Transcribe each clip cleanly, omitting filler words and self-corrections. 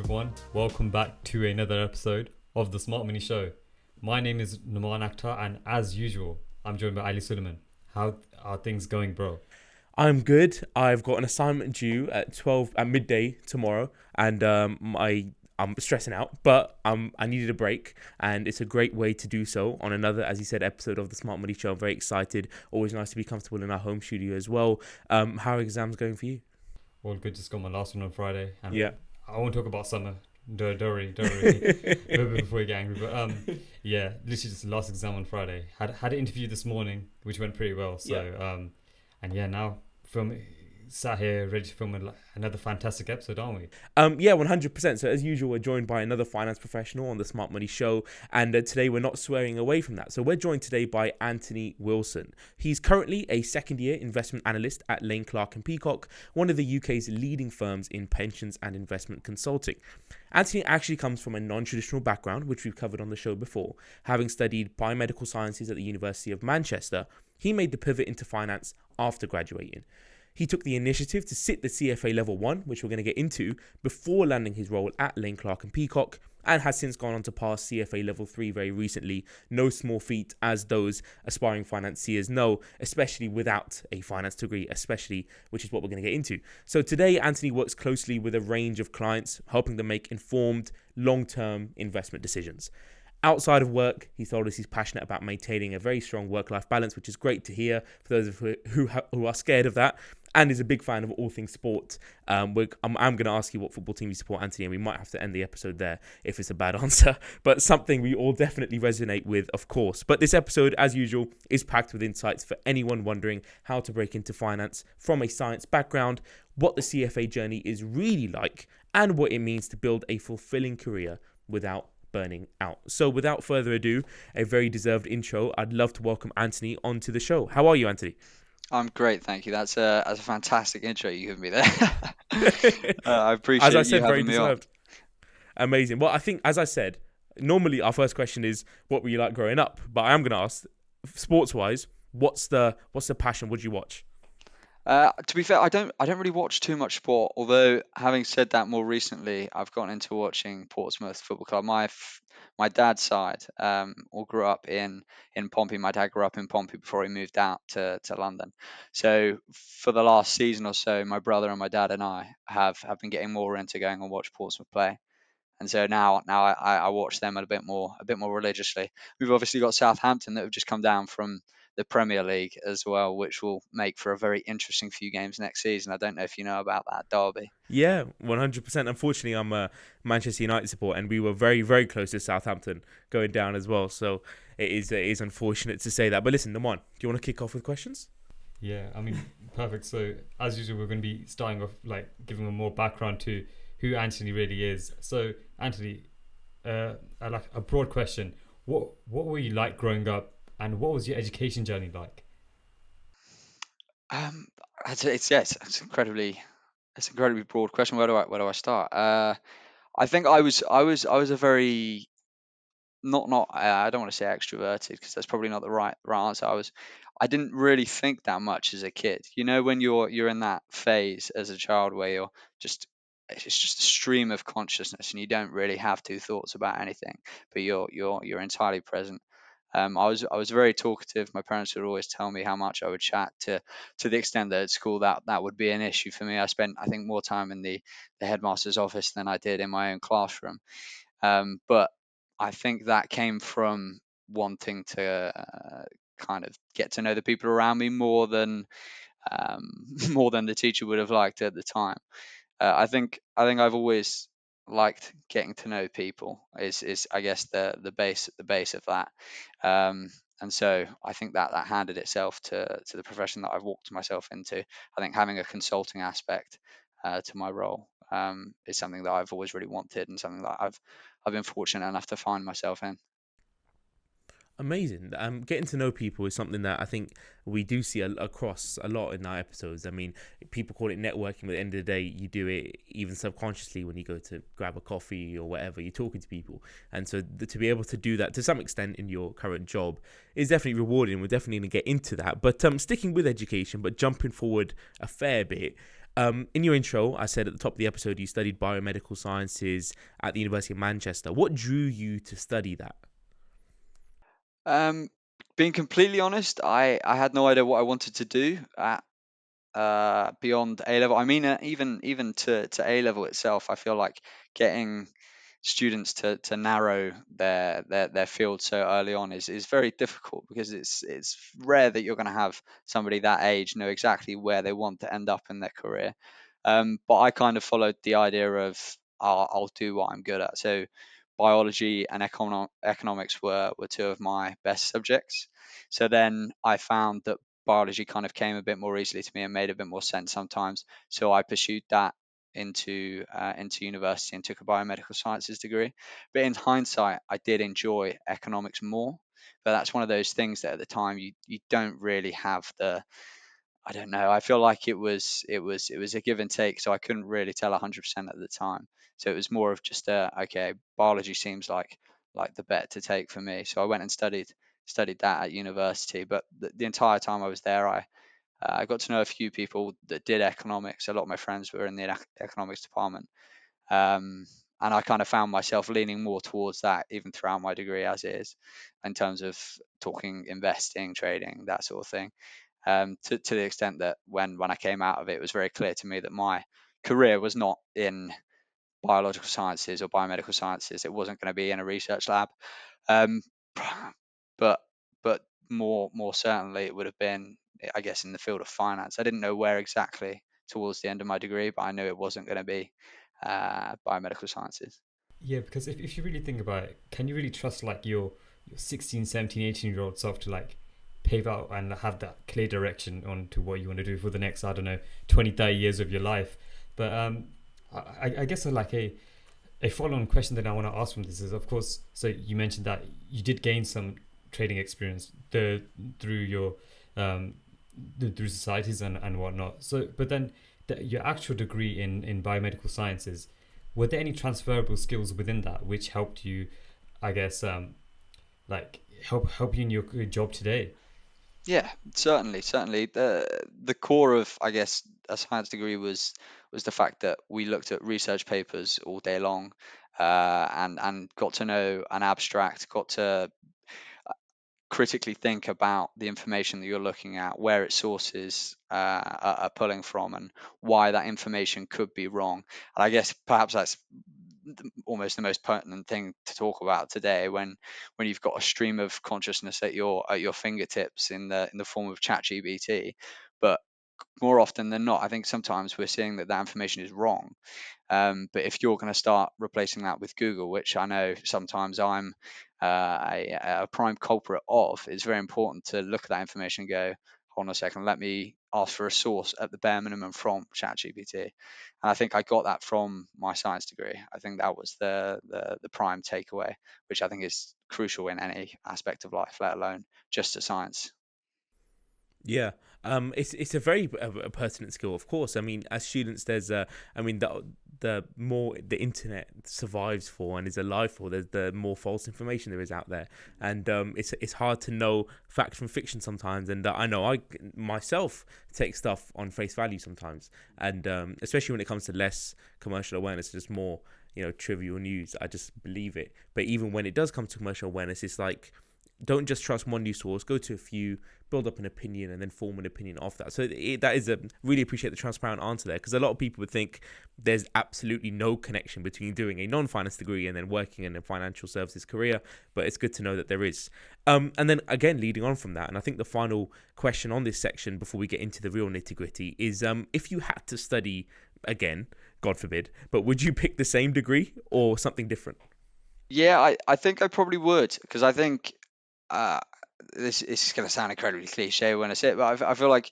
everyone. Welcome back to another episode of the Smart Money Show. My name is Numan Akhtar, and as usual, I'm joined by Ali Suleiman. How are things going, bro? I'm good. I've got an assignment due at midday tomorrow, and I'm stressing out, but I needed a break, and it's a great way to do so on another, as you said, episode of the Smart Money Show. I'm very excited. Always nice to be comfortable in our home studio as well. How are exams going for you? All good. Just got my last one on Friday. And Yeah. I won't talk about summer. Don't worry. Before you get angry. But yeah, literally just the last exam on Friday. Had an interview this morning, which went pretty well. So and yeah, now sat here ready to film another fantastic episode, aren't we? 100%. So as usual, we're joined by another finance professional on the Smart Money Show, and today we're not swearing away from that. So we're joined today by Antony Wilson. He's currently a second-year investment analyst at Lane Clark and Peacock, one of the UK's leading firms in pensions and investment consulting. Antony actually comes from a non-traditional background, which we've covered on the show before. Having studied Biomedical Sciences at the University of Manchester, he made the pivot into finance after graduating. He took the initiative to sit the CFA Level 1, which we're going to get into, before landing his role at Lane Clark and Peacock, and has since gone on to pass CFA Level 3 very recently. No small feat, as those aspiring financiers know, especially without a finance degree, which is what we're going to get into. So today, Antony works closely with a range of clients, helping them make informed, long-term investment decisions. Outside of work, he told us he's passionate about maintaining a very strong work-life balance, which is great to hear for those of who are scared of that, and is a big fan of all things sport. I'm going to ask you what football team you support, Antony, and we might have to end the episode there if it's a bad answer, but something we all definitely resonate with, of course. But this episode, as usual, is packed with insights for anyone wondering how to break into finance from a science background, what the CFA journey is really like, and what it means to build a fulfilling career without burning out. So without further ado, a very deserved intro, I'd love to welcome Antony onto the show. How are you, Antony? I'm great, thank you. That's a fantastic intro you give me there. I appreciate as I said, you very having me deserved. Amazing. Well, I think, as I said, normally our first question is, what were you like growing up? But I am going to ask, sports-wise, what's the passion? What do you watch? To be fair, I don't really watch too much sport. Although, having said that, more recently I've gotten into watching Portsmouth Football Club. My dad's side all grew up in Pompey. My dad grew up in Pompey before he moved out to London. So for the last season or so, my brother and my dad and I have been getting more into going and watch Portsmouth play. And so now I watch them a bit more religiously. We've obviously got Southampton that have just come down from the Premier League as well, which will make for a very interesting few games next season. I don't know if you know about that derby. Yeah, 100%. Unfortunately, I'm a Manchester United supporter, and we were very, very close to Southampton going down as well. So it is unfortunate to say that. But listen, Naman, do you want to kick off with questions? Yeah, I mean, perfect. So as usual, we're going to be starting off giving a more background to who Antony really is. So Antony, like a broad question: what were you like growing up, and what was your education journey like? It's incredibly broad question. Where do I start? I think I was a very not I don't want to say extroverted because that's probably not the right answer. I didn't really think that much as a kid. You know, when you're in that phase as a child where it's just a stream of consciousness and you don't really have two thoughts about anything, but you're entirely present. I was very talkative. My parents would always tell me how much I would chat, to the extent that at school that would be an issue for me. I spent, I think, more time in the headmaster's office than I did in my own classroom. But I think that came from wanting to kind of get to know the people around me more than more than the teacher would have liked at the time. I think I've always liked getting to know people is I guess the base of that. And so I think that handed itself to the profession that I've walked myself into. I think having a consulting aspect to my role is something that I've always really wanted, and something that I've been fortunate enough to find myself in. Amazing. Getting to know people is something that I think we do see across a lot in our episodes. I mean, people call it networking, but at the end of the day, you do it even subconsciously when you go to grab a coffee or whatever, you're talking to people. And so to be able to do that to some extent in your current job is definitely rewarding. We're definitely going to get into that. But sticking with education, but jumping forward a fair bit, In your intro, I said at the top of the episode you studied biomedical sciences at the University of Manchester. What drew you to study that? Um, being completely honest, I had no idea what I wanted to do at beyond A level. I mean, even to A level itself, I feel like getting students to narrow their field so early on is very difficult, because it's rare that you're going to have somebody that age know exactly where they want to end up in their career. But I kind of followed the idea of I'll do what I'm good at. So biology and economics were two of my best subjects. So then I found that biology kind of came a bit more easily to me and made a bit more sense sometimes. So I pursued that into university and took a biomedical sciences degree. But in hindsight, I did enjoy economics more. But that's one of those things that at the time you don't really have the, I don't know. I feel like it was a give and take, so I couldn't really tell 100% at the time. So it was more of just okay, biology seems like the bet to take for me. So I went and studied that at university. But the entire time I was there, I got to know a few people that did economics. A lot of my friends were in the economics department, um, and I kind of found myself leaning more towards that even throughout my degree as is, in terms of talking investing, trading, that sort of thing. To the extent that when I came out of it, it was very clear to me that my career was not in biological sciences or biomedical sciences. It wasn't going to be in a research lab, um, but but more certainly it would have been, I guess, in the field of finance. I didn't know where exactly towards the end of my degree, but I knew it wasn't going to be biomedical sciences. Yeah, because if you really think about it, can you really trust like your 16, 17, 18-year-old self to like pave out and have that clear direction on to what you want to do for the next, I don't know, 20, 30 years of your life? But I guess like a follow-on question that I want to ask from this is, of course, so you mentioned that you did gain some trading experience through your um, through societies and whatnot. So, but then your actual degree in biomedical sciences, were there any transferable skills within that which helped you, I guess, like help you in your job today? Yeah, certainly. The core of, I guess, a science degree was the fact that we looked at research papers all day long, and got to know an abstract, got to critically think about the information that you're looking at, where its sources are pulling from, and why that information could be wrong. And I guess perhaps that's almost the most pertinent thing to talk about today, when you've got a stream of consciousness at your fingertips in the form of ChatGPT. But more often than not, I think sometimes we're seeing that that information is wrong. But if you're going to start replacing that with Google, which I know sometimes I'm a prime culprit of, it's very important to look at that information and go, hold on a second, let me ask for a source at the bare minimum from ChatGPT. And I think I got that from my science degree. I think that was the prime takeaway, which I think is crucial in any aspect of life, let alone just a science. Yeah, it's a very pertinent skill, of course. I mean, as students, there's I mean, the more the internet survives for and is alive for, there's the more false information there is out there, and it's hard to know fact from fiction sometimes. And I know I myself take stuff on face value sometimes, and especially when it comes to less commercial awareness, just more trivial news, I just believe it. But even when it does come to commercial awareness, it's like don't just trust one news source, go to a few, build up an opinion, and then form an opinion off that. So that is a really appreciate the transparent answer there, because a lot of people would think there's absolutely no connection between doing a non-finance degree and then working in a financial services career, but it's good to know that there is. And then again, leading on from that, and I think the final question on this section before we get into the real nitty-gritty is, if you had to study again, God forbid, but would you pick the same degree or something different? Yeah, I think I probably would, because I think uh, this is going to sound incredibly cliche when I say it, but I feel like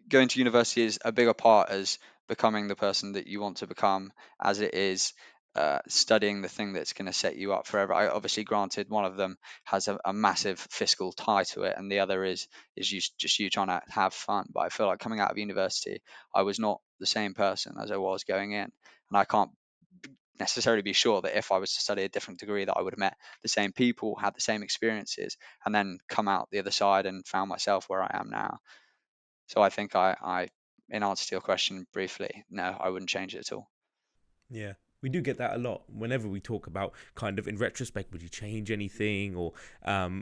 going to university is a bigger part as becoming the person that you want to become, as it is studying the thing that's going to set you up forever. I obviously, granted, one of them has a massive fiscal tie to it, and the other is just you trying to have fun. But I feel like coming out of university, I was not the same person as I was going in, and I can't necessarily be sure that if I was to study a different degree that I would have met the same people, had the same experiences, and then come out the other side and found myself where I am now. So I think I in answer to your question briefly, no, I wouldn't change it at all. Yeah, we do get that a lot whenever we talk about kind of in retrospect, would you change anything? Or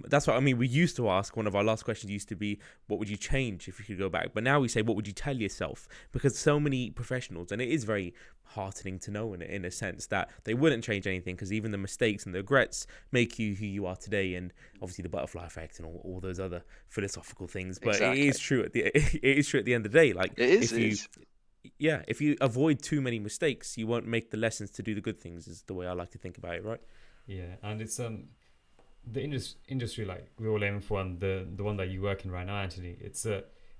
that's what I mean. We used to ask, one of our last questions used to be, what would you change if you could go back? But now we say, what would you tell yourself? Because so many professionals, and it is very heartening to know in a sense that they wouldn't change anything, because even the mistakes and the regrets make you who you are today. And obviously the butterfly effect and all those other philosophical things. But Exactly. it is true it is true at the end of the day. Like, It is. if you avoid too many mistakes, you won't make the lessons to do the good things, is the way I like to think about it, right? Yeah, and it's the industry like we're all aiming for, and the one that you work in right now, Anthony. It's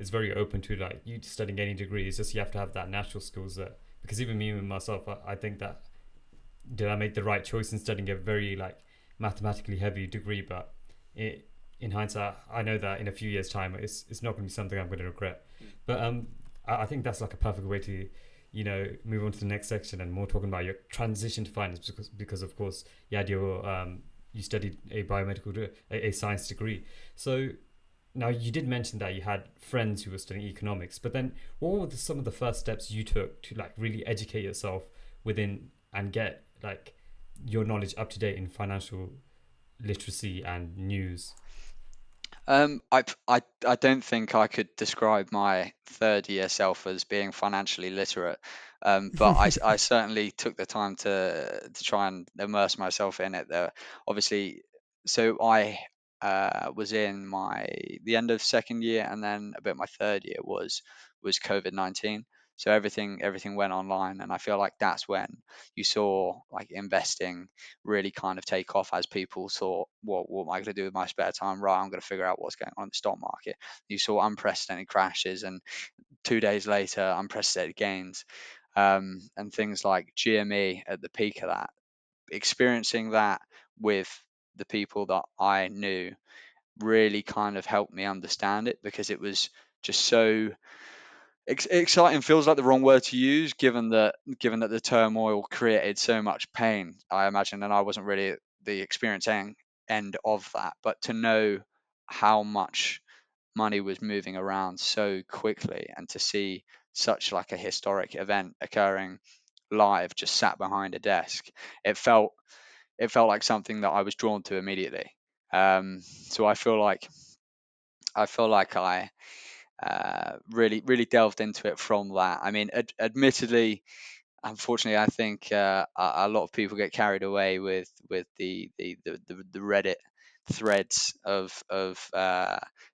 very open to like you studying any degree. It's just you have to have that natural skills that, because even me and myself, I think that did I make the right choice in studying a very like mathematically heavy degree, but in hindsight, I know that in a few years' time, it's not going to be something I'm going to regret. But I think that's like a perfect way to, move on to the next section and more talking about your transition to finance, because of course you had your you studied a biomedical a science degree. So now you did mention that you had friends who were studying economics, but then what were some of the first steps you took to like really educate yourself within and get like your knowledge up to date in financial literacy and news? I don't think I could describe my third year self as being financially literate, but I certainly took the time to try and immerse myself in it. There, obviously, so I was in the end of second year, and then a bit my third year was COVID-19. So everything went online, and I feel like that's when you saw like investing really kind of take off, as people thought, what am I going to do with my spare time? Right, I'm going to figure out what's going on in the stock market. You saw unprecedented crashes, and 2 days later, unprecedented gains, and things like GME at the peak of that. Experiencing that with the people that I knew really kind of helped me understand it, because it was just so exciting. Feels like the wrong word to use, given that the turmoil created so much pain, I imagine, and I wasn't really at the experiencing end of that. But to know how much money was moving around so quickly, and to see such like a historic event occurring live, just sat behind a desk, it felt it felt like something that I was drawn to immediately. So I really delved into it from that. I mean, admittedly, unfortunately, I think a lot of people get carried away with the Reddit threads of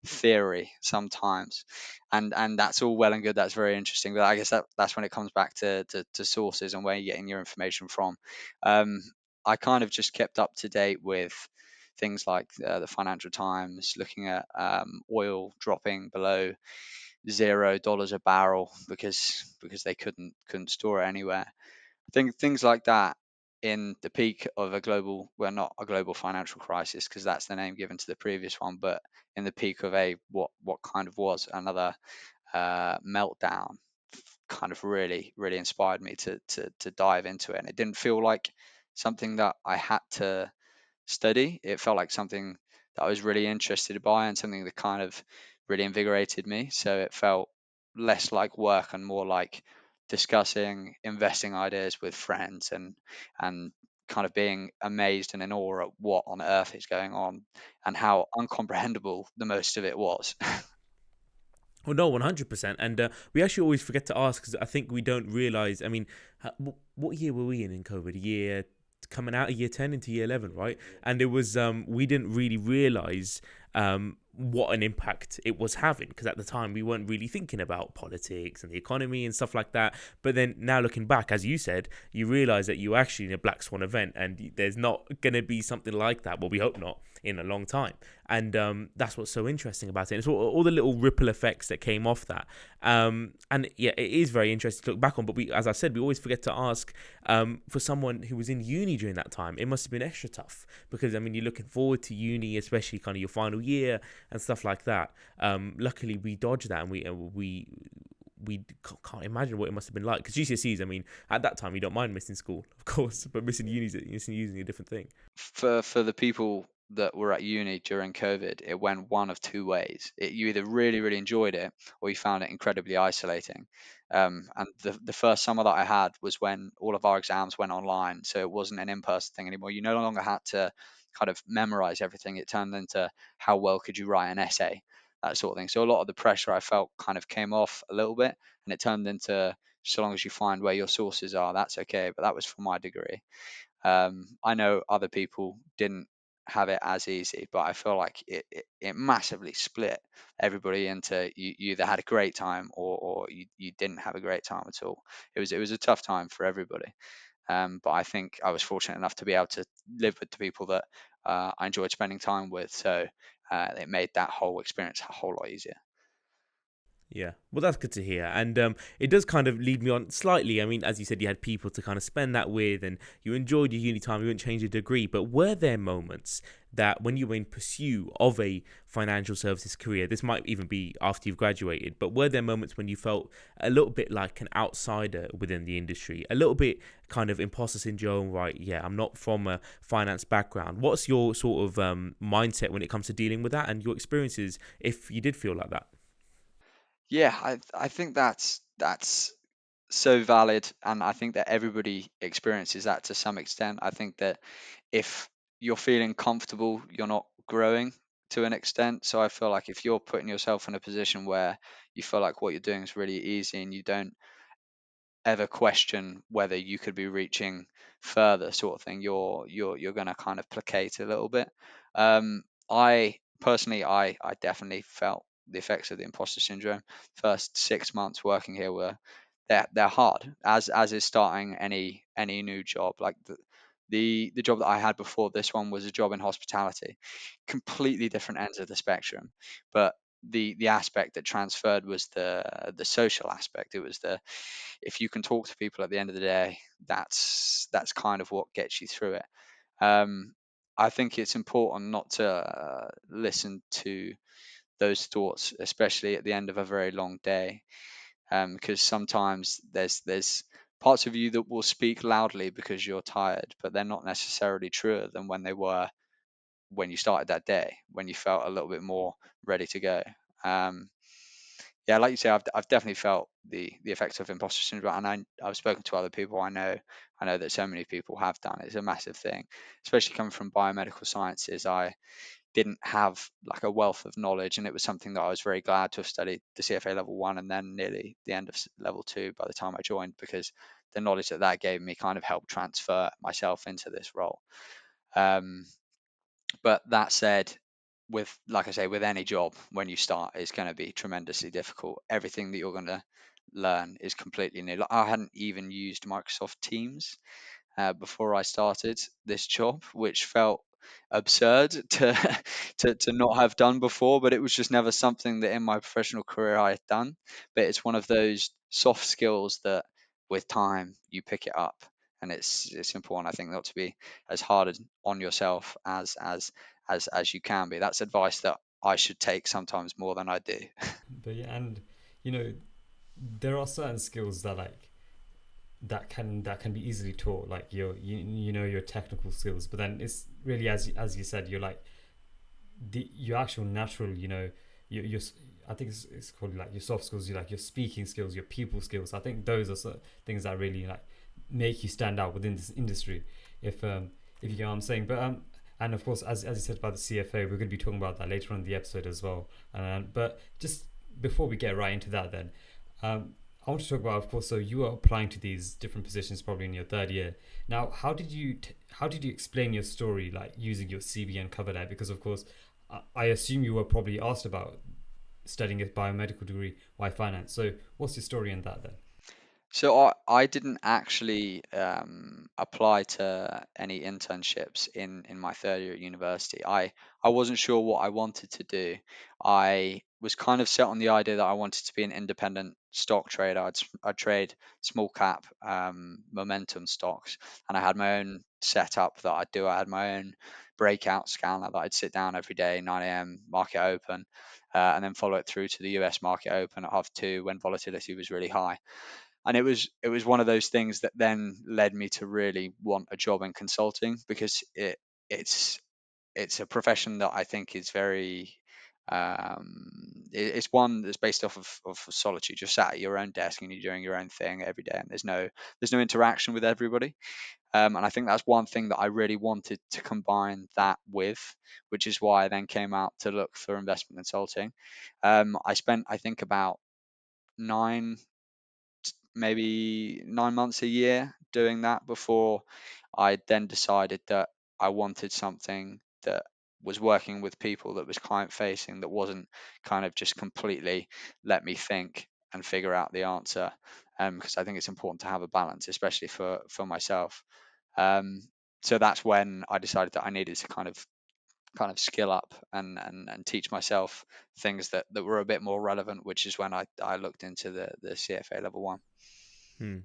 theory sometimes, and that's all well and good. That's very interesting, but I guess that's when it comes back to sources and where you're getting your information from. Um, I kind of just kept up to date with things like the Financial Times, looking at oil dropping below $0 a barrel, because they couldn't store it anywhere. Things like that in the peak of a global, well, not a global financial crisis, because that's the name given to the previous one, but in the peak of a what kind of was another meltdown, kind of really inspired me to dive into it. And it didn't feel like something that I had to study. It felt like something that I was really interested by, and something that kind of really invigorated me. So it felt less like work and more like discussing investing ideas with friends, and kind of being amazed and in awe at what on earth is going on, and how uncomprehendable the most of it was. Well, no, 100%. And we actually always forget to ask, because I think we don't realize. I mean, what year were we in COVID? Year coming out of year 10 into year 11, right? And it was, we didn't really realize what an impact it was having, because at the time we weren't really thinking about politics and the economy and stuff like that. But then now looking back, as you said, you realize that you were actually in a black swan event, and there's not going to be something like that. Well, we hope not, in a long time. And that's what's so interesting about it. It's all the little ripple effects that came off that. And yeah, it is very interesting to look back on. But as I said, we always forget to ask, for someone who was in uni during that time, it must have been extra tough, because I mean, you're looking forward to uni, especially kind of your final year and stuff like that. Luckily, we dodged that, and we can't imagine what it must have been like. Because GCSEs, I mean, at that time, you don't mind missing school, of course, but missing uni is a different thing. For the people that were at uni during COVID, it went one of two ways. You either really, really enjoyed it, or you found it incredibly isolating. And the first summer that I had was when all of our exams went online, so it wasn't an in-person thing anymore. You no longer had to kind of memorize everything. It turned into how well could you write an essay, that sort of thing. So a lot of the pressure I felt kind of came off a little bit, and it turned into, so long as you find where your sources are, that's okay. But that was for my degree. I know other people didn't have it as easy, but I feel like it massively split everybody into, you either had a great time, or you didn't have a great time at all. It was a tough time for everybody. But I think I was fortunate enough to be able to live with the people that I enjoyed spending time with. So it made that whole experience a whole lot easier. Yeah, well, that's good to hear. And it does kind of lead me on slightly. I mean, as you said, you had people to kind of spend that with, and you enjoyed your uni time, you wouldn't change your degree. But were there moments that when you were in pursuit of a financial services career, this might even be after you've graduated, but were there moments when you felt a little bit like an outsider within the industry, a little bit kind of imposter syndrome, right? Yeah, I'm not from a finance background. What's your sort of mindset when it comes to dealing with that, and your experiences if you did feel like that? Yeah, I think that's so valid, and I think that everybody experiences that to some extent. I think that if you're feeling comfortable, you're not growing to an extent. So I feel like if you're putting yourself in a position where you feel like what you're doing is really easy, and you don't ever question whether you could be reaching further, sort of thing, you're going to kind of placate a little bit. I personally, I definitely felt the effects of the imposter syndrome. First 6 months working here were, they're hard, as is starting any new job. Like the job that I had before this one was a job in hospitality, completely different ends of the spectrum. But the aspect that transferred was the social aspect. It was the, if you can talk to people at the end of the day, that's kind of what gets you through it. Um, I think it's important not to listen to those thoughts, especially at the end of a very long day, because sometimes there's parts of you that will speak loudly because you're tired, but they're not necessarily truer than when they were when you started that day, when you felt a little bit more ready to go. Um, yeah, like you say, I've definitely felt the effects of imposter syndrome, and I've spoken to other people. I know that so many people have done. It's a massive thing, especially coming from biomedical sciences. I didn't have like a wealth of knowledge, and it was something that I was very glad to have studied the CFA Level 1 and then nearly the end of Level 2 by the time I joined, because the knowledge that that gave me kind of helped transfer myself into this role. Um, but that said, with, like I say, with any job, when you start, it's going to be tremendously difficult. Everything that you're going to learn is completely new. Like, I hadn't even used Microsoft Teams before I started this job, which felt absurd to, to not have done before. But it was just never something that in my professional career I had done. But it's one of those soft skills that with time you pick it up, and it's important, I think, not to be as hard on yourself as you can be. That's advice that I should take sometimes more than I do. But yeah, and you know, there are certain skills that that can be easily taught, like your technical skills. But then it's really, as you said, you're like your actual natural, your I think it's called like your soft skills, you like your speaking skills, your people skills. I think those are things that really like make you stand out within this industry, if you get what I'm saying. But and of course, as you said about the CFA, we're going to be talking about that later on in the episode as well. But just before we get right into that, then I want to talk about, of course, so you are applying to these different positions probably in your third year. Now, how did you explain your story, like using your CV and cover letter? Because of course, I assume you were probably asked about studying a biomedical degree, why finance? So, what's your story in that then? So I didn't actually apply to any internships in my third year at university. I wasn't sure what I wanted to do. I was kind of set on the idea that I wanted to be an independent stock trader. I'd trade small cap momentum stocks, and I had my own setup that I'd do. I had my own breakout scanner that I'd sit down every day, 9 a.m. market open, and then follow it through to the US market open at half two when volatility was really high. And it was one of those things that then led me to really want a job in consulting, because it's it's a profession that I think is very it's one that's based off of solitude. You're sat at your own desk and you're doing your own thing every day, and there's no interaction with everybody. And I think that's one thing that I really wanted to combine that with, which is why I then came out to look for investment consulting. I spent, I think, about nine, maybe 9 months, a year doing that before I then decided that I wanted something that was working with people, that was client facing, that wasn't kind of just completely let me think and figure out the answer. Because I think it's important to have a balance, especially for myself. Um, so that's when I decided that I needed to kind of skill up and teach myself things that were a bit more relevant, which is when I looked into the CFA level one. Hmm.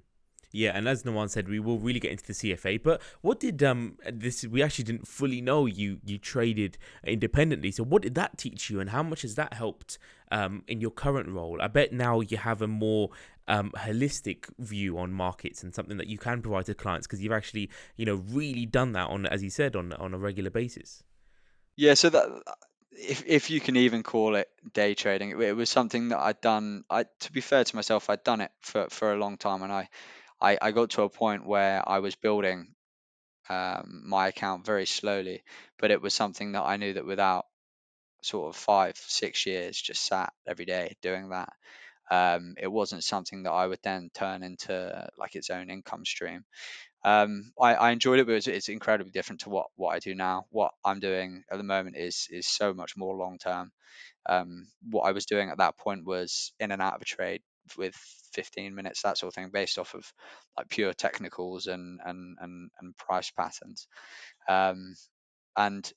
Yeah, and as Nawan said, we will really get into the CFA. But what did this? We actually didn't fully know you traded independently. So what did that teach you, and how much has that helped in your current role? I bet now you have a more holistic view on markets and something that you can provide to clients because you've actually really done that on, as you said, on a regular basis. Yeah, so that if you can even call it day trading, it was something that I'd done. To be fair to myself, I'd done it for a long time, and I got to a point where I was building my account very slowly, but it was something that I knew that without sort of 5, 6 years just sat every day doing that, it wasn't something that I would then turn into like its own income stream. I enjoyed it, but it's incredibly different to what I do now. What I'm doing at the moment is so much more long term. What I was doing at that point was in and out of a trade with 15 minutes, that sort of thing, based off of like pure technicals and price patterns. Um, and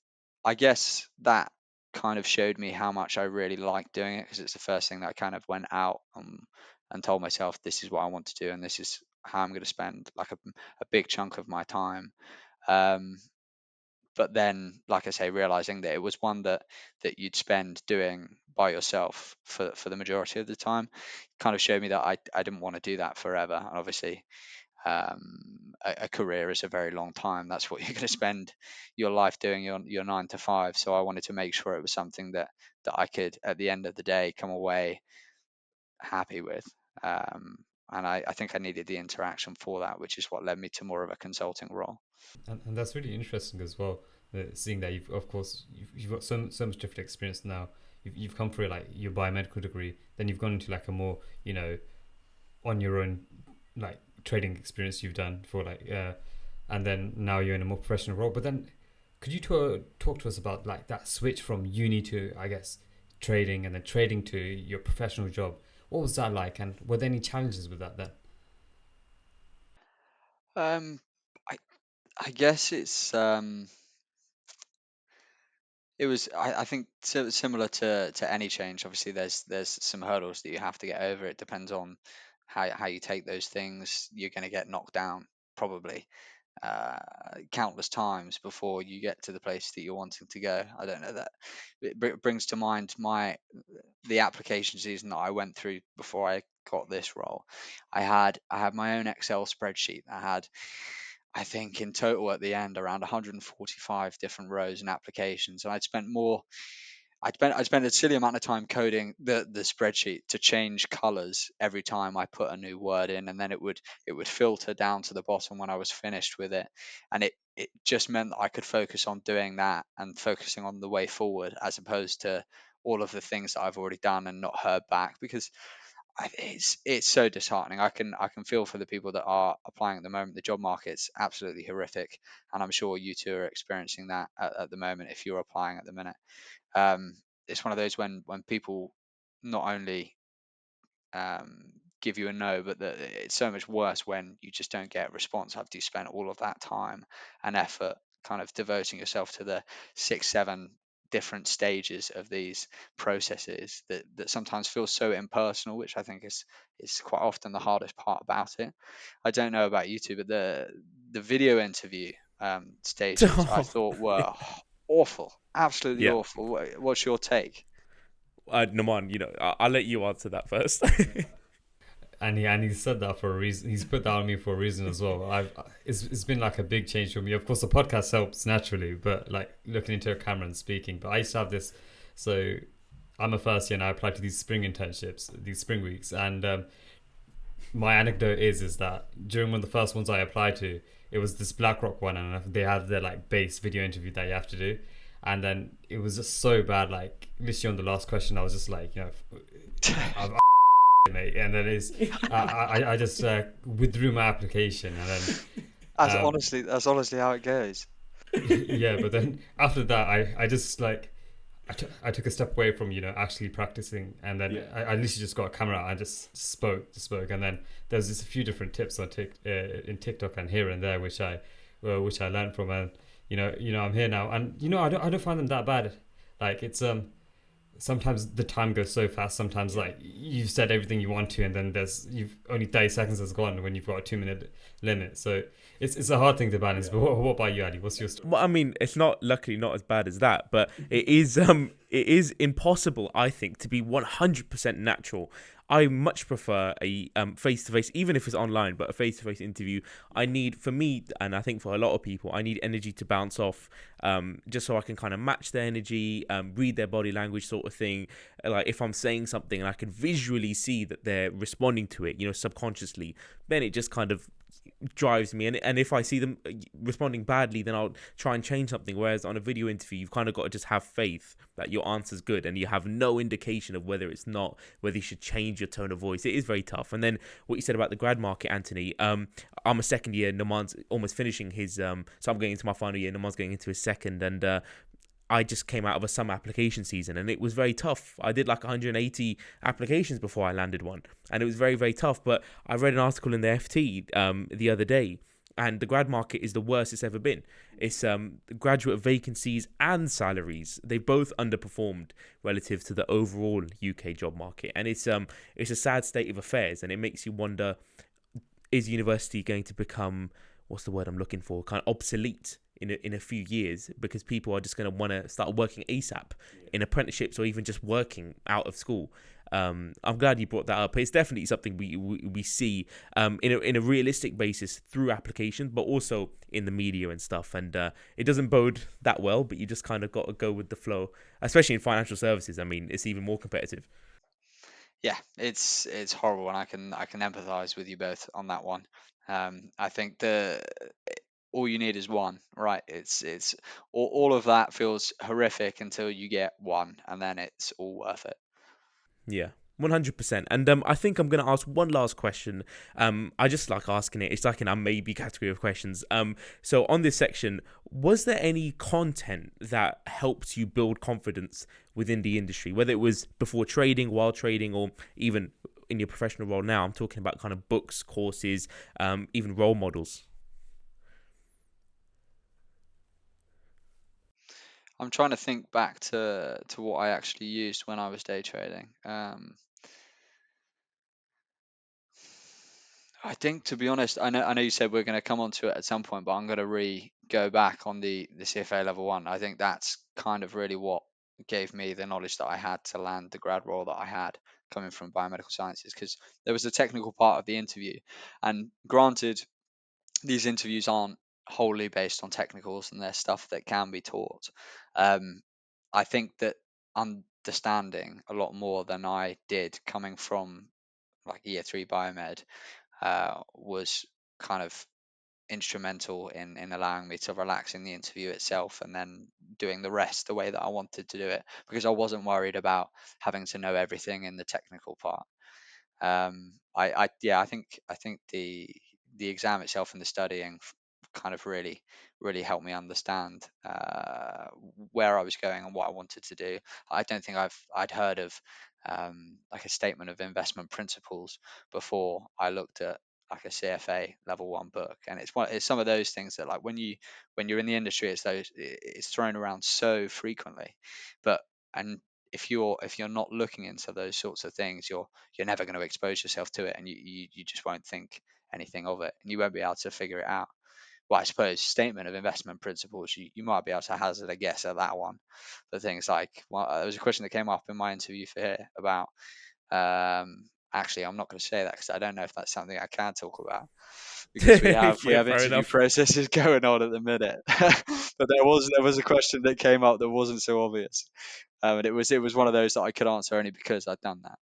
I guess that kind of showed me how much I really like doing it, because it's the first thing that I kind of went out and told myself this is what I want to do and this is how I'm going to spend like a big chunk of my time. Um, but then, like I say, realizing that it was one that you'd spend doing by yourself for the majority of the time, kind of showed me that I didn't want to do that forever. And obviously, a career is a very long time. That's what you're going to spend your life doing, your 9 to 5. So I wanted to make sure it was something that I could, at the end of the day, come away happy with. And I think I needed the interaction for that, which is what led me to more of a consulting role. And that's really interesting as well. Seeing that you've, of course, you've got so much different experience now. You've come through like your biomedical degree, then you've gone into like a more on your own like trading experience you've done for and then now you're in a more professional role. But then could you talk to us about like that switch from uni to, I guess, trading, and then trading to your professional job? What was that like, and were there any challenges with that then? Um, I I guess it was, I think, similar to any change. Obviously, there's some hurdles that you have to get over. It depends on how you take those things. You're going to get knocked down probably uh, countless times before you get to the place that you're wanting to go. I don't know, that it brings to mind the application season that I went through before I got this role. I had my own Excel spreadsheet. I had, I think, in total at the end around 145 different rows and applications, and I'd spent a silly amount of time coding the spreadsheet to change colors every time I put a new word in, and then it would filter down to the bottom when I was finished with it, and it just meant that I could focus on doing that and focusing on the way forward, as opposed to all of the things that I've already done and not heard back. Because it's so disheartening. I can feel for the people that are applying at the moment. The job market's absolutely horrific, and I'm sure you two are experiencing that at the moment if you're applying at the minute. um, it's one of those when people not only um, give you a no, but that it's so much worse when you just don't get a response after you spent all of that time and effort kind of devoting yourself to the 6, 7 different stages of these processes that sometimes feel so impersonal, which I think is quite often the hardest part about it. I don't know about you two, but the video interview stages I thought were awful, absolutely Yeah. awful. What's your take? Naman, I'll let you answer that first. and he said that for a reason. He's put that on me for a reason as well. It's been like a big change for me. Of course, the podcast helps naturally, but like looking into a camera and speaking. But I used to have this. So I'm a first year and I applied to these spring internships, these spring weeks, and my anecdote is that during one of the first ones I applied to, it was this BlackRock one, and they had their like base video interview that you have to do, and then it was just so bad. Like literally on the last question, I was just like, I've mate, and then I just withdrew my application, and then That's honestly how it goes. yeah, but then after that, I just like I took a step away from actually practicing, and then I literally just got a camera out and just spoke, and then there's just a few different tips on in TikTok and here and there which I learned from, and I'm here now, and I don't find them that bad. Like it's sometimes the time goes so fast. Sometimes like you've said everything you want to, and then you've only 30 seconds has gone when you've got a 2 minute limit. So it's a hard thing to balance. But what about you, Ali? What's your story? Well, I mean, it's luckily not as bad as that, but it is impossible, I think, to be 100% natural. I much prefer a face-to-face, even if it's online, but a face-to-face interview. For me, and I think for a lot of people, I need energy to bounce off, just so I can kind of match their energy, read their body language sort of thing. Like if I'm saying something and I can visually see that they're responding to it, subconsciously, then it just kind of drives me, and if I see them responding badly, then I'll try and change something. Whereas on a video interview, you've kind of got to just have faith that your answer's good, and you have no indication of whether it's not, whether you should change your tone of voice. It is very tough. And then what you said about the grad market, Anthony, I'm a second year, Naman's almost finishing his so I'm going into my final year, Naman's going into his second, and I just came out of a summer application season, and it was very tough. I did like 180 applications before I landed one, and it was very, very tough. But I read an article in the FT the other day, and the grad market is the worst it's ever been. It's graduate vacancies and salaries. They both underperformed relative to the overall UK job market, and it's a sad state of affairs, and it makes you wonder, is university going to become, what's the word I'm looking for, kind of obsolete in a few years, because people are just going to want to start working ASAP in apprenticeships, or even just working out of school. I'm glad you brought that up. It's definitely something we see in a realistic basis through applications, but also in the media and stuff. And it doesn't bode that well, but you just kind of got to go with the flow, especially in financial services. I mean, it's even more competitive. Yeah, it's horrible, and I can empathize with you both on that one. I think all you need is one, right? It's all of that feels horrific until you get one, and then it's all worth it. Yeah. 100%. And I think I'm going to ask one last question. I just like asking it. It's like an maybe category of questions. So on this section, was there any content that helped you build confidence within the industry, whether it was before trading, while trading, or even in your professional role now? I'm talking about kind of books, courses, even role models. I'm trying to think back to what I actually used when I was day trading. I think, to be honest, I know you said we're going to come on to it at some point, but I'm going to go back on the CFA Level 1. I think that's kind of really what gave me the knowledge that I had to land the grad role that I had coming from Biomedical Sciences, because there was a technical part of the interview. And granted, these interviews aren't wholly based on technicals, and there's stuff that can be taught. I think that understanding a lot more than I did coming from like year 3 biomed was kind of instrumental in allowing me to relax in the interview itself, and then doing the rest the way that I wanted to do it, because I wasn't worried about having to know everything in the technical part. I think the exam itself and the studying kind of really helped me understand where I was going and what I wanted to do. I don't think I'd heard of like a statement of investment principles before I looked at like a CFA level 1 book. And it's some of those things that, like, when you're in the industry, it's thrown around so frequently, but and if you're not looking into those sorts of things, you're never going to expose yourself to it, and you just won't think anything of it, and you won't be able to figure it out. Well, I suppose statement of investment principles, you might be able to hazard a guess at that one. But things like, well, there was a question that came up in my interview for here about actually, I'm not going to say that because I don't know if that's something I can talk about because we Yeah, have fair interview enough. processes going on at the minute. But there was a question that came up that wasn't so obvious, and it was one of those that I could answer only because I'd done that.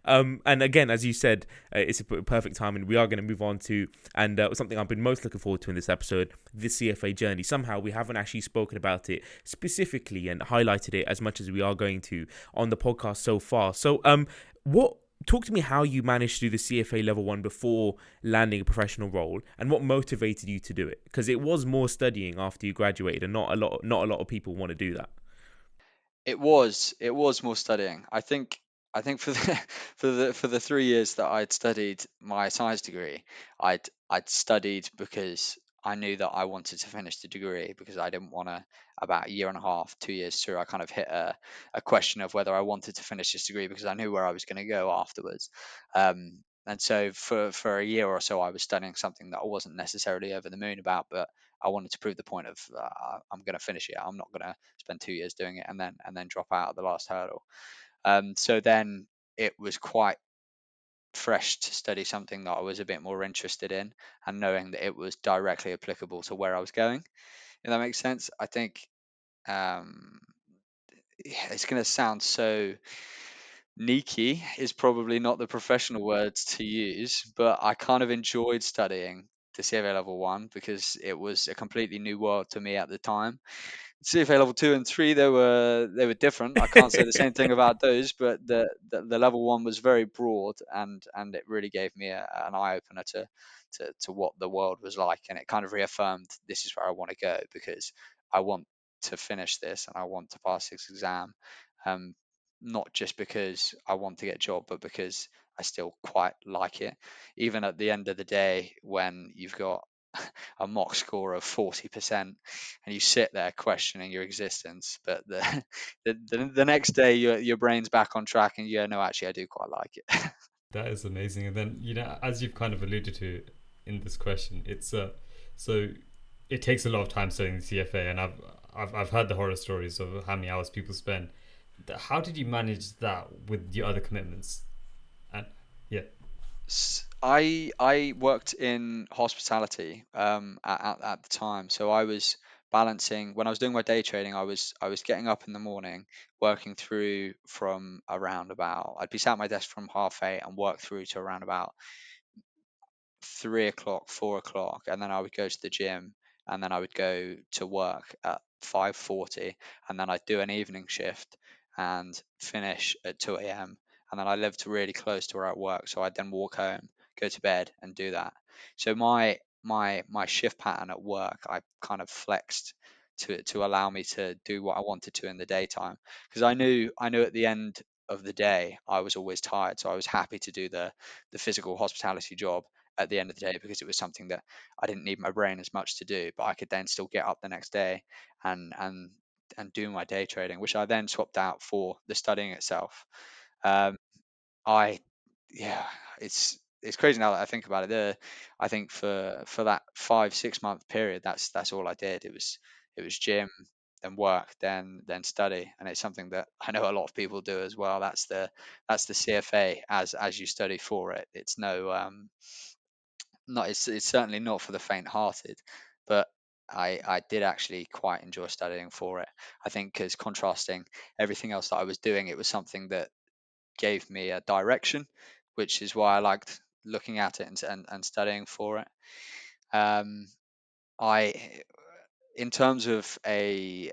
And again, as you said, it's a perfect time, and we are going to move on to something I've been most looking forward to in this episode, the CFA journey. Somehow we haven't actually spoken about it specifically and highlighted it as much as we are going to on the podcast so far. So, what? Talk to me how you managed to do the CFA Level 1 before landing a professional role, and what motivated you to do it? Because it was more studying after you graduated, and not a lot of people want to do that. It was more studying. I think for the for the 3 years that I'd studied my science degree, I'd studied because I knew that I wanted to finish the degree because I didn't want to. About a year and a half, 2 years through, I kind of hit a question of whether I wanted to finish this degree because I knew where I was going to go afterwards. And so for a year or so, I was studying something that I wasn't necessarily over the moon about, but I wanted to prove the point of I'm going to finish it. I'm not going to spend 2 years doing it and then drop out at the last hurdle. So then it was quite fresh to study something that I was a bit more interested in, and knowing that it was directly applicable to where I was going. If that makes sense, I think um, yeah, it's going to sound so Neaky is probably not the professional words to use, but I kind of enjoyed studying the CFA Level 1 because it was a completely new world to me at the time. CFA Level 2 and 3, they were different. I can't say the same thing about those, but the Level 1 was very broad, and it really gave me an eye opener to what the world was like, and it kind of reaffirmed this is where I want to go because I want to finish this and I want to pass this exam. Um, Not just because I want to get a job, but because I still quite like it. Even at the end of the day, when you've got a mock score of 40% and you sit there questioning your existence, but the next day your brain's back on track and you go, no, actually I do quite like it. That is amazing. And then, as you've kind of alluded to in this question, it's so it takes a lot of time studying the CFA, and I've heard the horror stories of how many hours people spend. How did you manage that with your other commitments? And yeah, I worked in hospitality at the time, so I was balancing when I was doing my day trading. I was getting up in the morning, working through from around about. I'd be sat at my desk from 8:30 and work through to around about 3 o'clock, 4 o'clock, and then I would go to the gym, and then I would go to work at 5:40, and then I'd do an evening shift and finish at 2 a.m. And then I lived really close to where I work, so I'd then walk home, go to bed, and do that. So my shift pattern at work, I kind of flexed to allow me to do what I wanted to in the daytime because I knew at the end of the day I was always tired, so I was happy to do the physical hospitality job at the end of the day because it was something that I didn't need my brain as much to do, but I could then still get up the next day and and and do my day trading, which I then swapped out for the studying itself. Um, I yeah, it's crazy now that I think about it. I think for that 5 6 month period, that's all I did. It was gym, then work, then study, and it's something that I know a lot of people do as well. That's the CFA as you study for it. It's no not it's certainly not for the faint-hearted, but I did actually quite enjoy studying for it. I think because contrasting everything else that I was doing, it was something that gave me a direction, which is why I liked looking at it and studying for it. Um, I in terms of a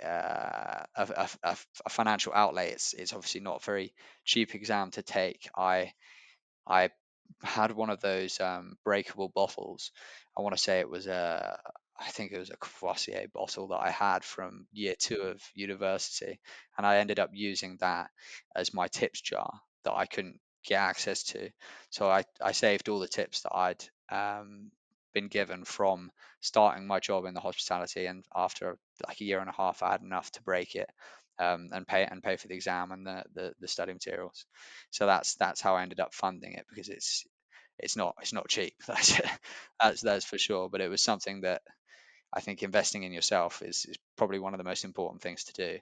financial outlay, it's obviously not a very cheap exam to take. I had one of those breakable bottles. I want to say it was I think it was a Courvoisier bottle that I had from year two of university, and I ended up using that as my tips jar that I couldn't get access to. So I saved all the tips that I'd been given from starting my job in the hospitality, and after like a year and a half, I had enough to break it. And pay for the exam and the study materials. So that's how I ended up funding it because it's not cheap. That's for sure. But it was something that I think investing in yourself is probably one of the most important things to do.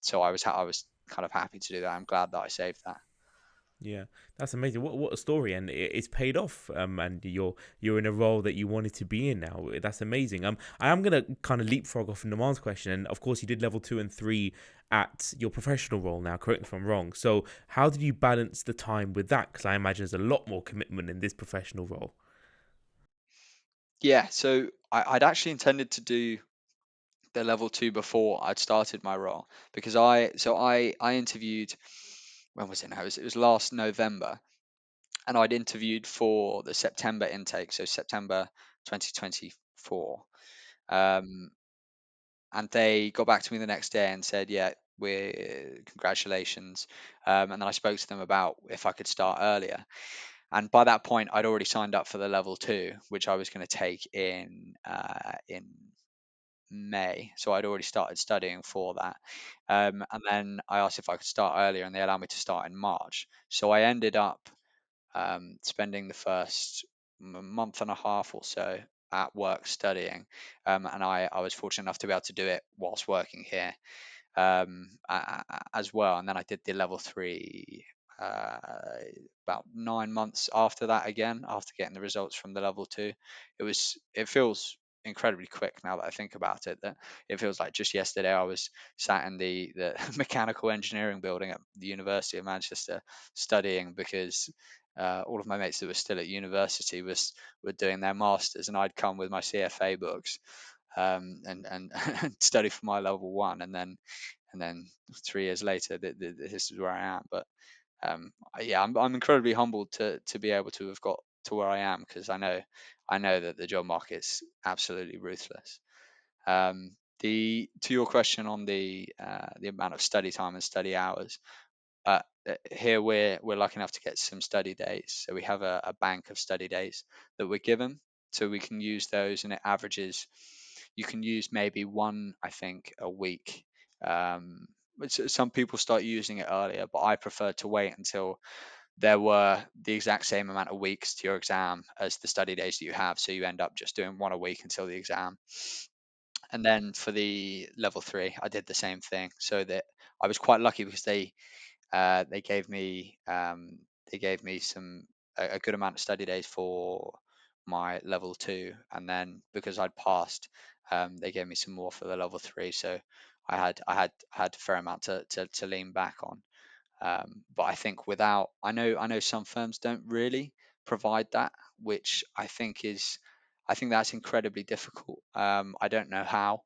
So I was kind of happy to do that. I'm glad that I saved that. Yeah, that's amazing. What a story, and it's paid off. And you're in a role that you wanted to be in now. That's amazing. I am gonna kind of leapfrog off from Naman's question, and of course you did level 2 and 3 at your professional role now. Correct me if I'm wrong. So how did you balance the time with that? Because I imagine there's a lot more commitment in this professional role. Yeah, so I'd actually intended to do the level 2 before I'd started my role, because I interviewed, when was it now? It was last November, and I'd interviewed for the September intake, so September 2024. Um, and they got back to me the next day and said, "Yeah, we're congratulations." And then I spoke to them about if I could start earlier. And by that point, I'd already signed up for the level 2, which I was going to take in May. So I'd already started studying for that. And then I asked if I could start earlier, and they allowed me to start in March. So I ended up spending the first month and a half or so at work studying, and I was fortunate enough to be able to do it whilst working here, as well. And then I did the level 3 uh, about 9 months after that, again after getting the results from the level 2. It feels incredibly quick now that I think about it, that it feels like just yesterday I was sat in the mechanical engineering building at the University of Manchester studying, because all of my mates that were still at university were doing their masters, and I'd come with my CFA books, and study for my level 1, and then 3 years later, this is where I am. But yeah, I'm incredibly humbled to be able to have got to where I am, because I know that the job market's absolutely ruthless. The To your question on the amount of study time and study hours, here we're lucky enough to get some study days. So we have a bank of study days that we're given, so we can use those, and it averages. You can use maybe one, I think, a week. Some people start using it earlier, but I prefer to wait until there were the exact same amount of weeks to your exam as the study days that you have. So you end up just doing one a week until the exam. And then for the level 3, I did the same thing. So that I was quite lucky, because they gave me some a good amount of study days for my level 2, and then because I'd passed, they gave me some more for the level 3. So I had a fair amount to lean back on. But I think I know some firms don't really provide that, which I think that's incredibly difficult. I don't know how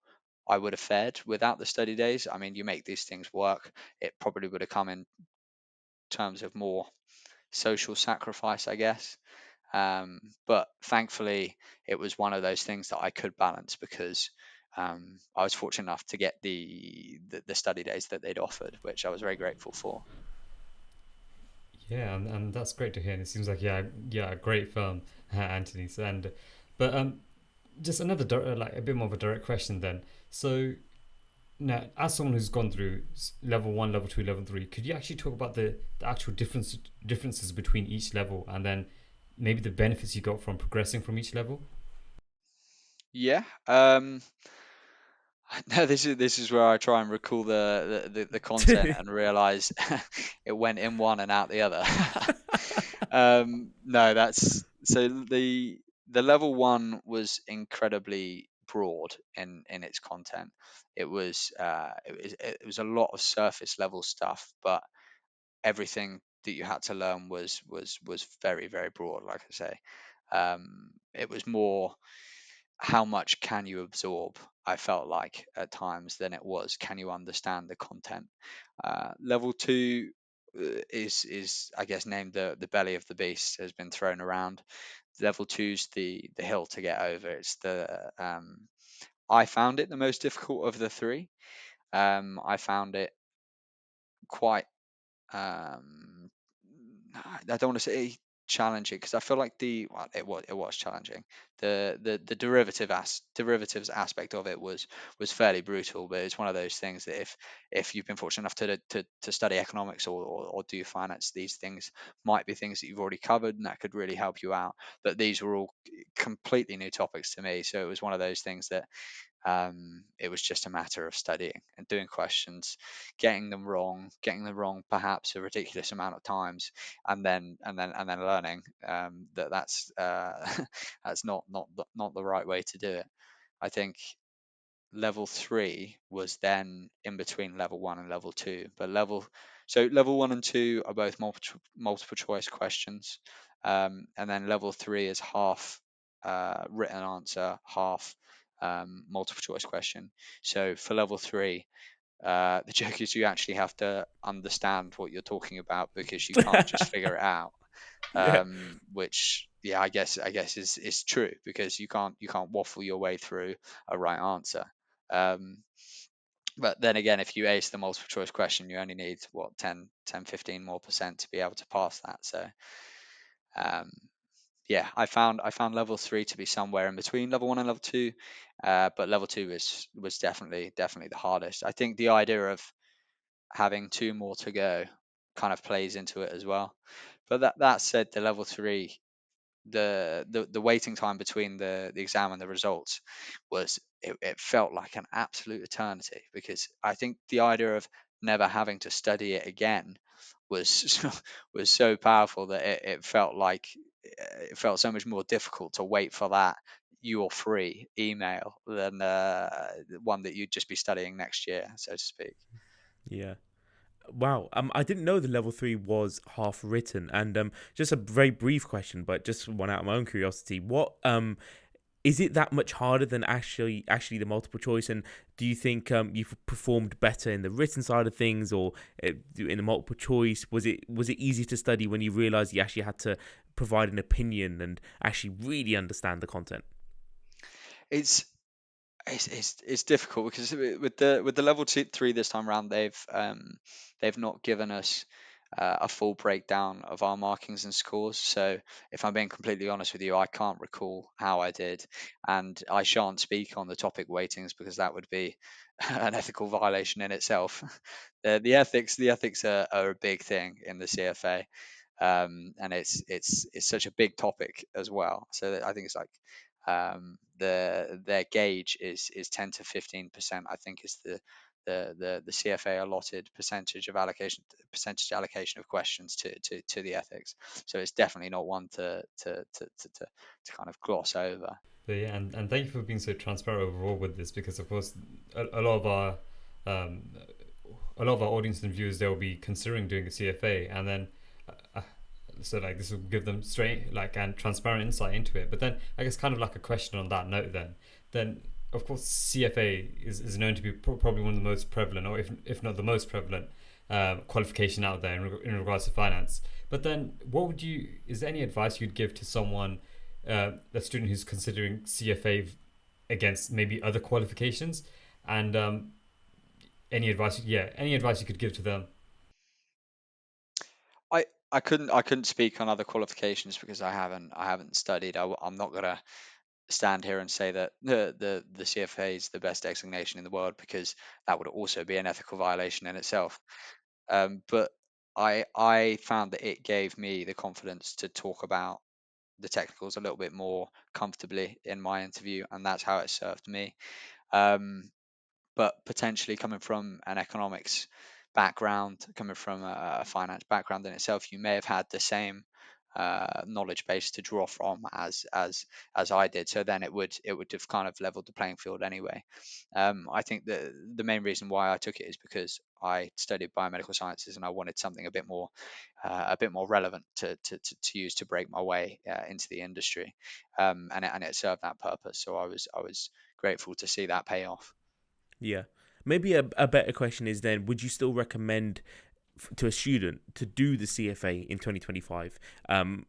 I would have fared without the study days. I mean, you make these things work. It probably would have come in terms of more social sacrifice, I guess. But thankfully, it was one of those things that I could balance, because I was fortunate enough to get the study days that they'd offered, which I was very grateful for. Yeah, and that's great to hear. And it seems like yeah, a great firm, Anthony's. And but just another like a bit more of a direct question then. So now, as someone who's gone through level 1, level 2, level 3, could you actually talk about the actual differences between each level, and then maybe the benefits you got from progressing from each level? Yeah. No, this is where I try and recall the content and realize it went in one and out the other. No, that's so the level 1 was incredibly broad in its content. It was a lot of surface level stuff, but everything that you had to learn was very, very broad. Like I say, it was more, how much can you absorb, I felt like at times, than it was can you understand the content. Level 2 is I guess named the belly of the beast, has been thrown around. Level two's the hill to get over. It's the I found it the most difficult of the three. I found it quite, um, I don't want to say challenging, because I feel like it was challenging. The derivatives aspect of it was fairly brutal, but it's one of those things that if you've been fortunate enough to study economics, or do finance, these things might be things that you've already covered, and that could really help you out. But these were all completely new topics to me, so it was one of those things that It was just a matter of studying and doing questions, getting them wrong perhaps a ridiculous amount of times, and then learning that's that's not the right way to do it. I think level 3 was then in between level 1 and level 2, but level 1 and 2 are both multiple choice questions, and then level 3 is half written answer, half multiple choice question. So for level 3, the joke is you actually have to understand what you're talking about, because you can't just figure it out. Yeah. Which, yeah, I guess is true, because you can't waffle your way through a right answer. um, but then again, if you ace the multiple choice question, you only need what 15 more percent to be able to pass that. So um, yeah, I found level 3 to be somewhere in between level 1 and level 2, but level 2 was definitely the hardest. I think the idea of having two more to go kind of plays into it as well. But that said, the level 3, the waiting time between the exam and the results it felt like an absolute eternity, because I think the idea of never having to study it again was was so powerful that it felt so much more difficult to wait for that "you're free" email than one that you'd just be studying next year, so to speak. Yeah. Wow. I didn't know the level 3 was half written. And just a very brief question, but just one out of my own curiosity. What is it that much harder than actually the multiple choice? And do you think you've performed better in the written side of things, or in the multiple choice? Was it easy to study when you realized you actually had to provide an opinion and actually really understand the content? It's it's difficult, because with the level 3 this time around, they've not given us a full breakdown of our markings and scores. So if I'm being completely honest with you, I can't recall how I did, and I shan't speak on the topic weightings, because that would be an ethical violation in itself. The ethics are a big thing in the CFA, and it's such a big topic as well. So that I think it's like their gauge is 10 to 15%. I think is the CFA allotted percentage allocation of questions to the ethics. So it's definitely not one to kind of gloss over. But yeah, and thank you for being so transparent overall with this, because of course a lot of our um, a lot of our audience and viewers, they'll be considering doing a CFA, and then uh, so like this will give them straight like and transparent insight into it. But then I guess kind of like a question on that note, then of course CFA is known to be probably one of the most prevalent, or if not the most prevalent qualification out there in regards to finance. But then what would you, is there any advice you'd give to someone, a student who's considering CFA against maybe other qualifications, and any advice you could give to them? I couldn't speak on other qualifications, because I haven't studied. I'm not gonna stand here and say that the CFA is the best designation in the world, because that would also be an ethical violation in itself. But I found that it gave me the confidence to talk about the technicals a little bit more comfortably in my interview, and that's how it served me. Um, but potentially coming from an economics background, coming from a finance background in itself, you may have had the same knowledge base to draw from as I did. So then it would have kind of leveled the playing field anyway. I think the main reason why I took it is because I studied biomedical sciences, and I wanted something a bit more relevant to use to break my way into the industry, and it served that purpose. So I was grateful to see that pay off. Yeah. Maybe a better question is then, would you still recommend to a student to do the CFA in 2025,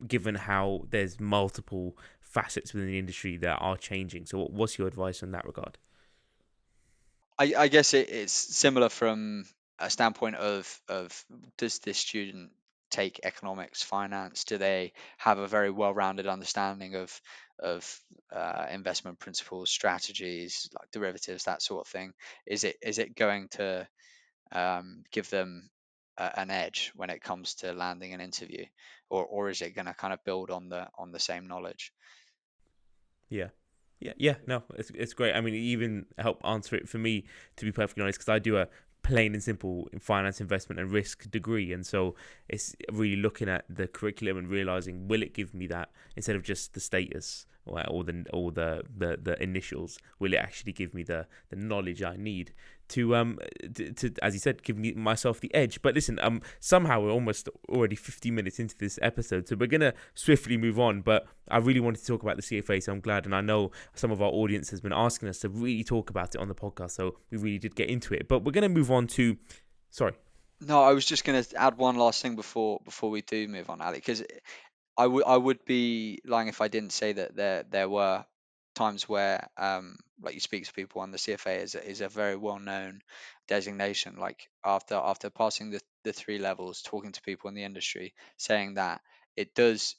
given how there's multiple facets within the industry that are changing? So, what's your advice in that regard? I guess it's similar from a standpoint of does this student take economics, finance? Do they have a very well-rounded understanding of investment principles, strategies, like derivatives, that sort of thing? Is it going to give them an edge when it comes to landing an interview, or is it going to kind of build on the same knowledge? Yeah. Yeah, no, it's great. I mean, it even helped answer it for me, to be perfectly honest, because I do a plain and simple finance, investment, and risk degree, and so it's really looking at the curriculum and realizing, will it give me that instead of just the status or the initials? Will it actually give me the knowledge I need to as you said, give me myself the edge? But listen, somehow we're almost already 50 minutes into this episode, so we're gonna swiftly move on. But I really wanted to talk about the CFA, so I'm glad, and I know some of our audience has been asking us to really talk about it on the podcast, so we really did get into it. But we're gonna move on to, sorry. No, I was just going to add one last thing before we do move on, Ali, because I would be lying if I didn't say that there were times where like you speak to people, and the CFA is a very well known designation. Like after passing the three levels, talking to people in the industry, saying that it does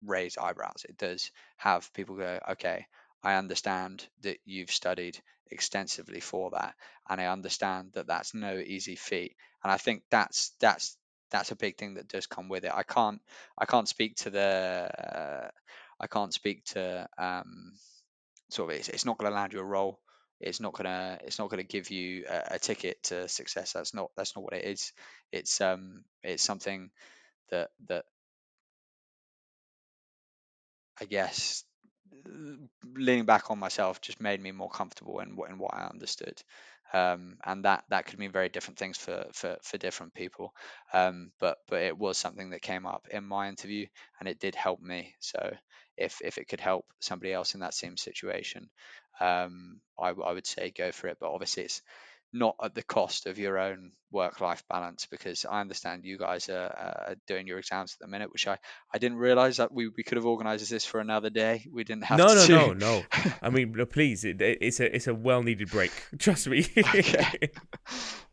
raise eyebrows. It does have people go, okay, I understand that you've studied extensively for that, and I understand that that's no easy feat. And I think that's a big thing that does come with it. I can't speak to I can't speak to sort of it's not going to land you a role. It's not gonna give you a ticket to success. That's not what it is. It's something that I guess, leaning back on myself just made me more comfortable in what I understood. And that could mean very different things for different people. But it was something that came up in my interview, and it did help me. So if it could help somebody else in that same situation, I would say go for it. But obviously it's not at the cost of your own work-life balance, because I understand you guys are doing your exams at the minute, which I didn't realize that we could have organized this for another day. We didn't have No, no, to no, no. I mean, please, it's a well needed break. Trust me. Okay.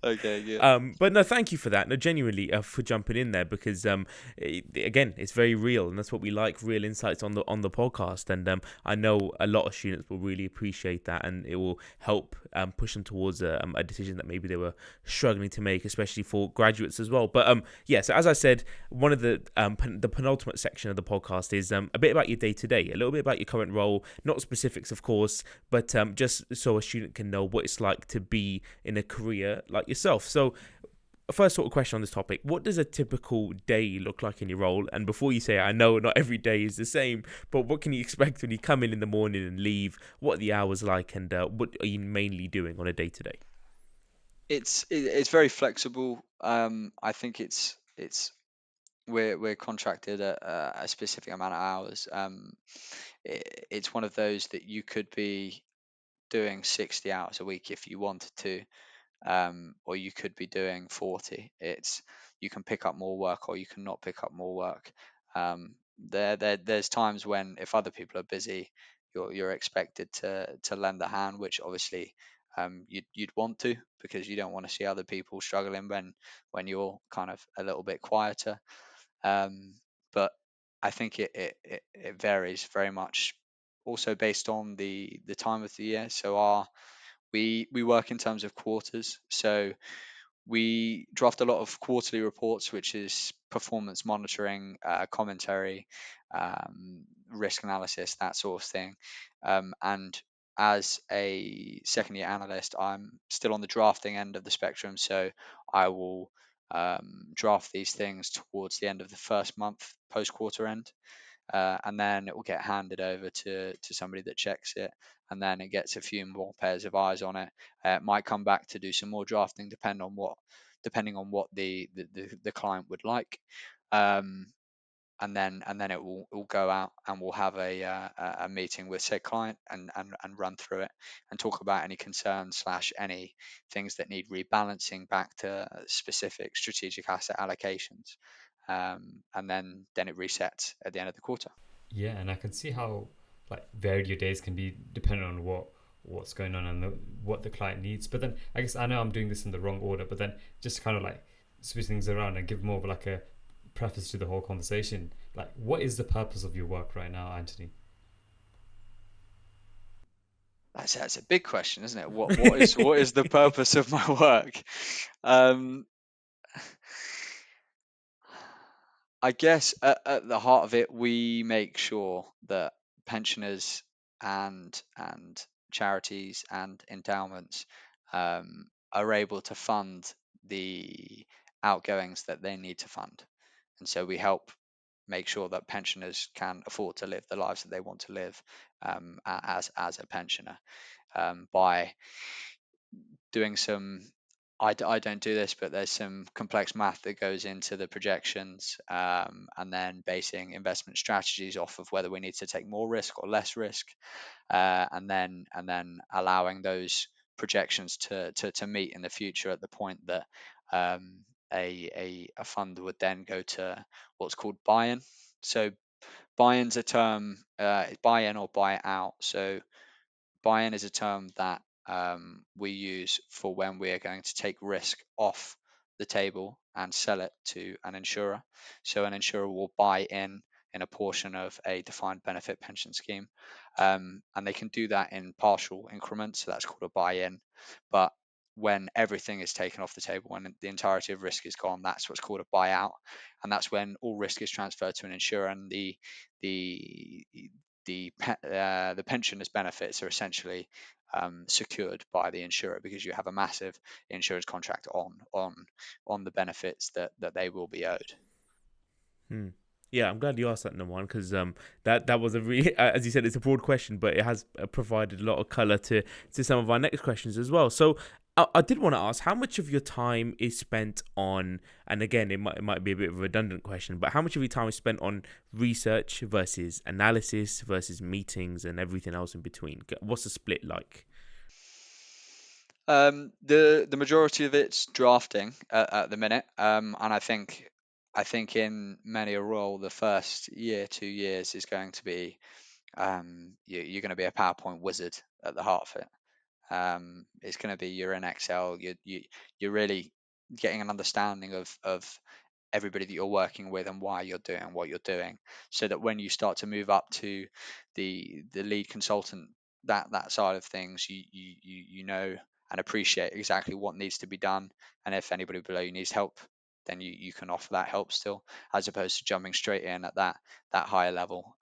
Okay, good. But no, thank you for that. No, genuinely, for jumping in there, because again, it's very real, and that's what we like, real insights on the podcast. And I know a lot of students will really appreciate that, and it will help push them towards a decision that maybe they were struggling to make, especially for graduates as well. But yeah. So as I said, one of the penultimate section of the podcast is a bit about your day to day, a little bit about your current role, not specifics, of course, but just so a student can know what it's like to be in a career like yourself. So first sort of question on this topic, what does a typical day look like in your role? And before you say it, I know not every day is the same, but what can you expect when you come in the morning and leave? What are the hours like, and what are you mainly doing on a day to day? It's very flexible. I think it's we're contracted at a specific amount of hours. It's one of those that you could be doing 60 hours a week if you wanted to, or you could be doing 40. You can pick up more work, or you can not pick up more work. There's times when, if other people are busy, you're expected to lend a hand, which obviously you'd want to, because you don't want to see other people struggling when you're kind of a little bit quieter. But I think it varies very much, also based on the time of the year. So we work in terms of quarters. So we draft a lot of quarterly reports, which is performance monitoring, commentary, risk analysis, that sort of thing. And as a second year analyst, I'm still on the drafting end of the spectrum. So I will draft these things towards the end of the first month post quarter end, and then it will get handed over to somebody that checks it, and then it gets a few more pairs of eyes on it. It might come back to do some more drafting, depending on what the client would like. Um, and then it will go out, and we'll have a meeting with said client, and run through it, and talk about any concerns slash any things that need rebalancing back to specific strategic asset allocations. And then it resets at the end of the quarter. Yeah, and I can see how like varied your days can be depending on what's going on and what the client needs. But then I guess I know I'm doing this in the wrong order, but then just kind of like switch things around and give more of like a preface to the whole conversation. Like, what is the purpose of your work right now, Anthony? That's a big question, isn't it? What is the purpose of my work? Um, I guess at the heart of it, we make sure that pensioners and charities and endowments are able to fund the outgoings that they need to fund. And so we help make sure that pensioners can afford to live the lives that they want to live as a pensioner by doing some. I don't do this, but there's some complex math that goes into the projections, and then basing investment strategies off of whether we need to take more risk or less risk, and then allowing those projections to meet in the future at the point that a fund would then go to what's called buy-in. So buy-in's a term, buy-in or buy out. So buy-in is a term that we use for when we are going to take risk off the table and sell it to an insurer. So an insurer will buy in a portion of a defined benefit pension scheme, and they can do that in partial increments. So that's called a buy-in. But when everything is taken off the table, when the entirety of risk is gone, that's what's called a buyout, and that's when all risk is transferred to an insurer, and the the pensioners' benefits are essentially secured by the insurer, because you have a massive insurance contract on the benefits that they will be owed. Hmm. Yeah, I'm glad you asked that, number one, because that was a really, as you said, it's a broad question, but it has provided a lot of color to some of our next questions as well. So I did want to ask, how much of your time is spent on, and again, it might be a bit of a redundant question, but how much of your time is spent on research versus analysis versus meetings and everything else in between? What's the split like? The majority of it's drafting at the minute, and I think in many a role, the first year, 2 years is going to be you're going to be a PowerPoint wizard at the heart of it. It's going to be you're in Excel. You're really getting an understanding of everybody that you're working with and why you're doing what you're doing, so that when you start to move up to the lead consultant, that side of things, you know and appreciate exactly what needs to be done, and if anybody below you needs help, then you can offer that help still, as opposed to jumping straight in at that higher level.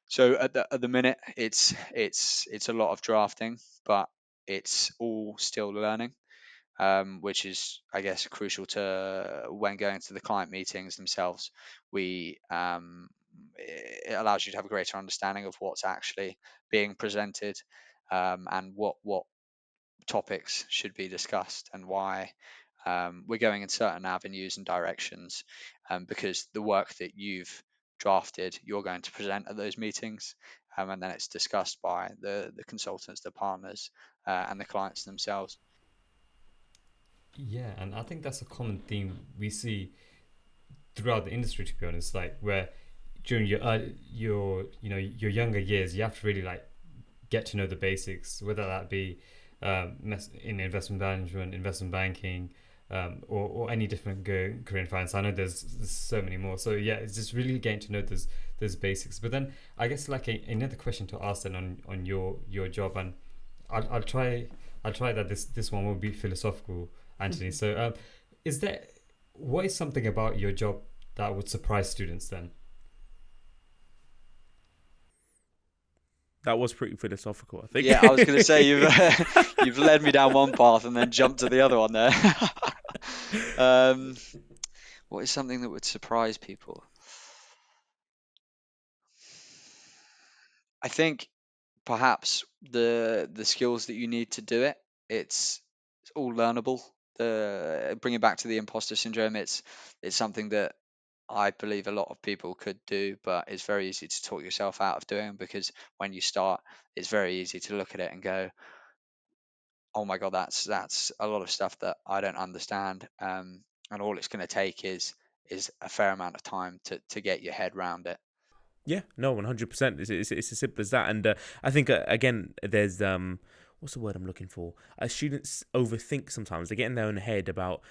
So at the minute, it's a lot of drafting, but it's all still learning, which is, I guess, crucial to when going to the client meetings themselves. It allows you to have a greater understanding of what's actually being presented, and what topics should be discussed, and why we're going in certain avenues and directions, because the work that you've drafted, you're going to present at those meetings, and then it's discussed by the consultants, the partners, and the clients themselves. Yeah, and I think that's a common theme we see throughout the industry, to be honest. Like, where during your younger years, you have to really like get to know the basics, whether that be in investment management, investment banking, or any different career in finance. I know there's so many more. So yeah, it's just really getting to know those basics. But then I guess like another question to ask then on your job, and I'll try that this one will be philosophical, Anthony. So is there what is something about your job that would surprise students then? That was pretty philosophical, I think. Yeah, I was going to say you've led me down one path and then jumped to the other one there. um, what is something that would surprise people? I think perhaps the skills that you need to do it. It's all learnable. The bringing back to the imposter syndrome, it's something that I believe a lot of people could do, but it's very easy to talk yourself out of doing, because when you start, it's very easy to look at it and go, "Oh my God, that's a lot of stuff that I don't understand," and all it's going to take is a fair amount of time to get your head around it. Yeah, no, 100%. It's as simple as that. And I think, again, there's, what's the word I'm looking for? Students overthink sometimes. They get in their own head about,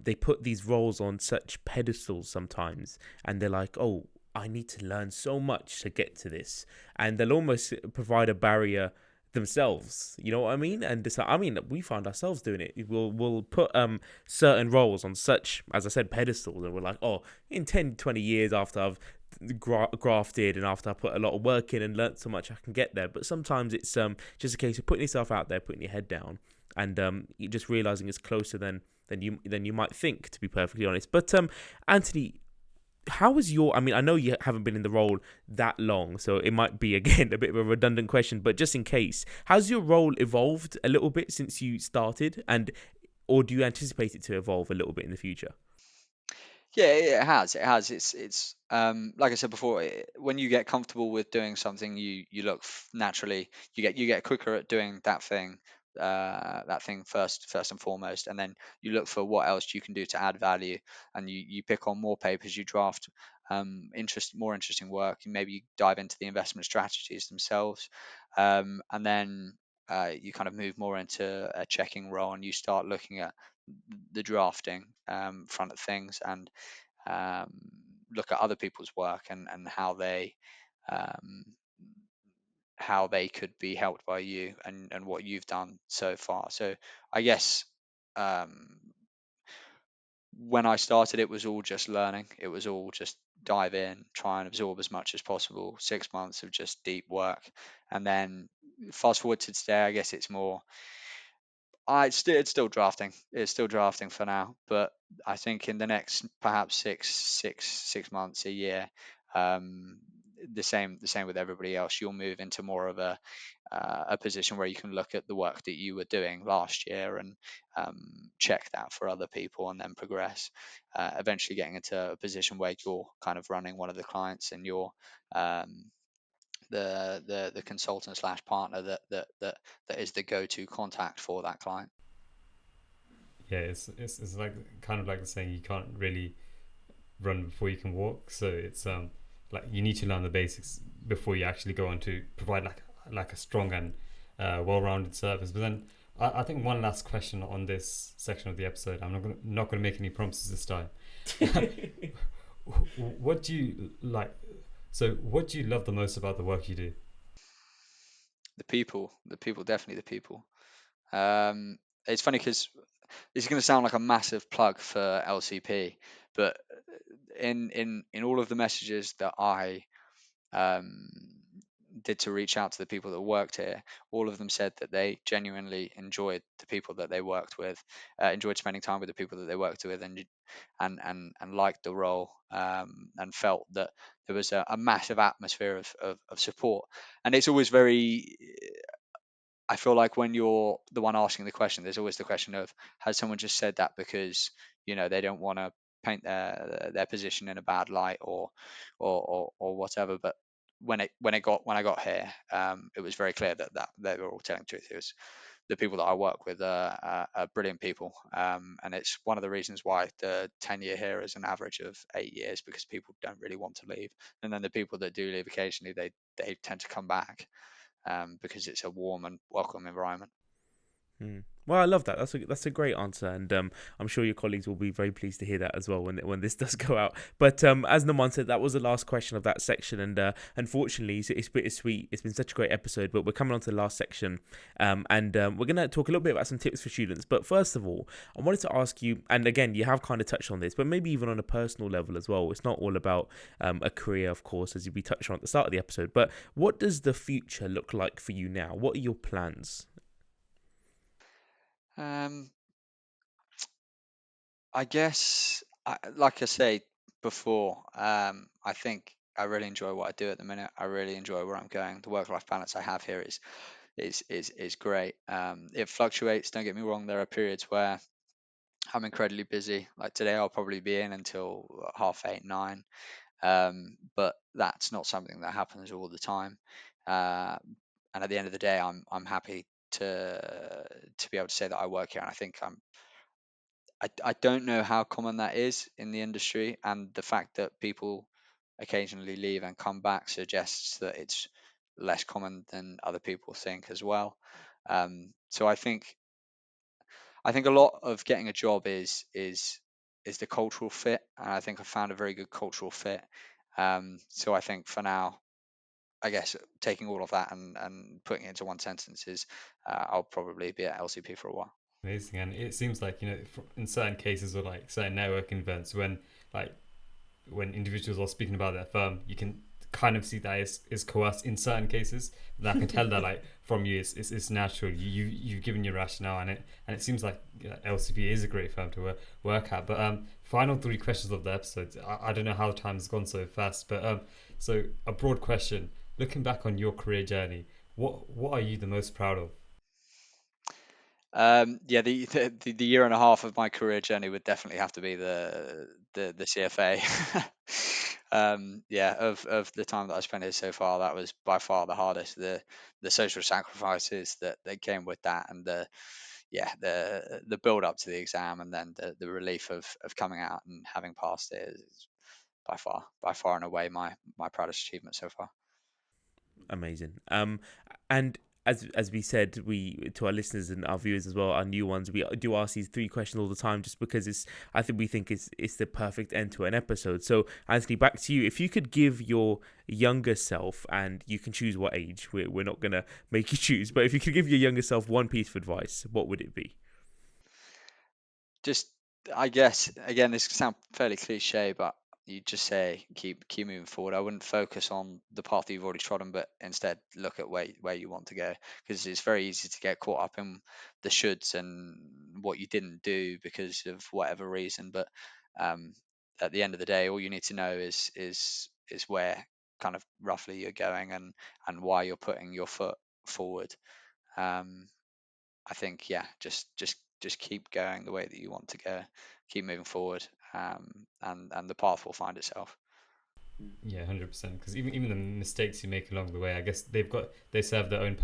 they put these roles on such pedestals sometimes, and they're like, oh, I need to learn so much to get to this. And they'll almost provide a barrier themselves, you know what I mean? And so, I mean, we find ourselves doing it. We'll put certain roles on such, as I said, pedestals, and we're like, oh, in 10, 20 years after I've grafted, and after I put a lot of work in and learnt so much, I can get there. But sometimes it's just a case of putting yourself out there, putting your head down, and you just realizing it's closer than you might think, to be perfectly honest. But Antony, how was your? I mean, I know you haven't been in the role that long, so it might be again a bit of a redundant question, but just in case, has your role evolved a little bit since you started, or do you anticipate it to evolve a little bit in the future? Yeah, it has. It has. It's like I said before, when you get comfortable with doing something, you look naturally. You get quicker at doing that thing first and foremost, and then you look for what else you can do to add value, and you pick on more papers, you draft more interesting work, and maybe you dive into the investment strategies themselves, and then you kind of move more into a checking role, and you start looking at the drafting front of things, and um, look at other people's work, and um, how they could be helped by you, and what you've done so far. So I guess um, when I started, it was all just learning. It was all just dive in, try and absorb as much as possible. 6 months of just deep work, and then fast forward to today, I guess it's more. It's still drafting. It's still drafting for now, but I think in the next perhaps 6 months, a year, um, the same with everybody else. You'll move into more of a position where you can look at the work that you were doing last year, and check that for other people, and then progress. Eventually, getting into a position where you're kind of running one of the clients, and you're um, the consultant slash partner that is the go-to contact for that client. Yeah, it's like kind of like the saying, you can't really run before you can walk. So it's like you need to learn the basics before you actually go on to provide like a strong and well-rounded service. But then I think one last question on this section of the episode. I'm not gonna make any promises this time. What do you like? So what do you love the most about the work you do? The people, definitely the people. Um, it's funny because this is going to sound like a massive plug for LCP, but in all of the messages that I um, did to reach out to the people that worked here, all of them said that they genuinely enjoyed the people that they worked with, enjoyed spending time with the people that they worked with, and liked the role, and felt that there was a massive atmosphere of support. And it's always very, I feel like when you're the one asking the question, there's always the question of, has someone just said that because they don't want to paint their position in a bad light, or whatever. But when I got here, it was very clear that they were all telling the truth. It was the people that I work with are brilliant people, and it's one of the reasons why the tenure here is an average of 8 years, because people don't really want to leave, and then the people that do leave occasionally, they tend to come back, because it's a warm and welcome environment. Mm. Well, I love that. That's a great answer, and I'm sure your colleagues will be very pleased to hear that as well when this does go out. But as Naman said, that was the last question of that section, and unfortunately, it's bittersweet. It's been such a great episode, but we're coming on to the last section, and we're gonna talk a little bit about some tips for students. But first of all, I wanted to ask you, and again, you have kind of touched on this, but maybe even on a personal level as well. It's not all about a career, of course, as we touched on at the start of the episode. But what does the future look like for you now? What are your plans? Um, I guess, like I say before, I think I really enjoy what I do at the minute. I really enjoy where I'm going. The work-life balance I have here is great. It fluctuates. Don't get me wrong. There are periods where I'm incredibly busy. Like today, I'll probably be in until 8:30, 9. But that's not something that happens all the time. Uh, and at the end of the day, I'm happy to be able to say that I work here, and I think I don't know how common that is in the industry, and the fact that people occasionally leave and come back suggests that it's less common than other people think as well. So I think a lot of getting a job is the cultural fit, and I think I found a very good cultural fit. So I think for now, I guess taking all of that and putting it into one sentence is, I'll probably be at LCP for a while. Amazing. And it seems like in certain cases or like certain networking events, when like when individuals are speaking about their firm, you can kind of see that it's coerced in certain cases. But I can tell that like from you, it's natural. You've given your rationale, and it seems like LCP is a great firm to work at. But final 3 questions of the episode. I don't know how time has gone so fast, but so a broad question. Looking back on your career journey, what are you the most proud of? Yeah, the year and a half of my career journey would definitely have to be the CFA. Yeah, of the time that I spent here so far, that was by far the hardest. The social sacrifices that came with that, and the build up to the exam, and then the relief of coming out and having passed it is by far and away my proudest achievement so far. Amazing. And as we said, we to our listeners and our viewers as well, our new ones, we do ask these 3 questions all the time, just because we think it's the perfect end to an episode. So Anthony, back to you. If you could give your younger self, and you can choose what age, we're not gonna make you choose, but if you could give your younger self one piece of advice, what would it be? Just, I guess, again, this sounds fairly cliche, but you just say keep moving forward. I wouldn't focus on the path that you've already trodden, but instead look at where you want to go, because it's very easy to get caught up in the shoulds and what you didn't do because of whatever reason. But at the end of the day, all you need to know is where kind of roughly you're going, and why you're putting your foot forward. Um, I think, yeah, just keep going the way that you want to go, keep moving forward, and the path will find itself. Yeah, 100%. Because even the mistakes you make along the way, I guess they serve their own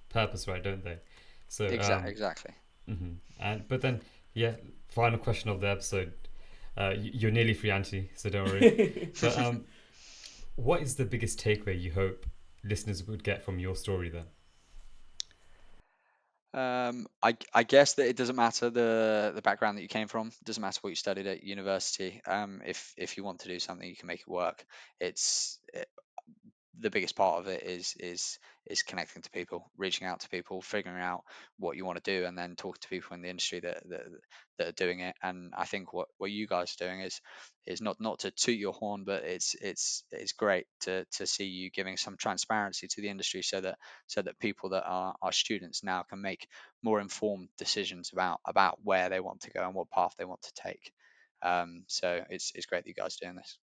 purpose, right? Don't they? So Exactly. But then, yeah, final question of the episode. You're nearly free, Antony, so don't worry. But what is the biggest takeaway you hope listeners would get from your story then? I guess that it doesn't matter the background that you came from. It doesn't matter what you studied at university. If you want to do something, you can make it work. The biggest part of it is connecting to people, reaching out to people, figuring out what you want to do, and then talking to people in the industry that are doing it. And I think what you guys are doing is not to toot your horn, but it's great to see you giving some transparency to the industry, so that people that are students now can make more informed decisions about where they want to go and what path they want to take. So it's great that you guys are doing this.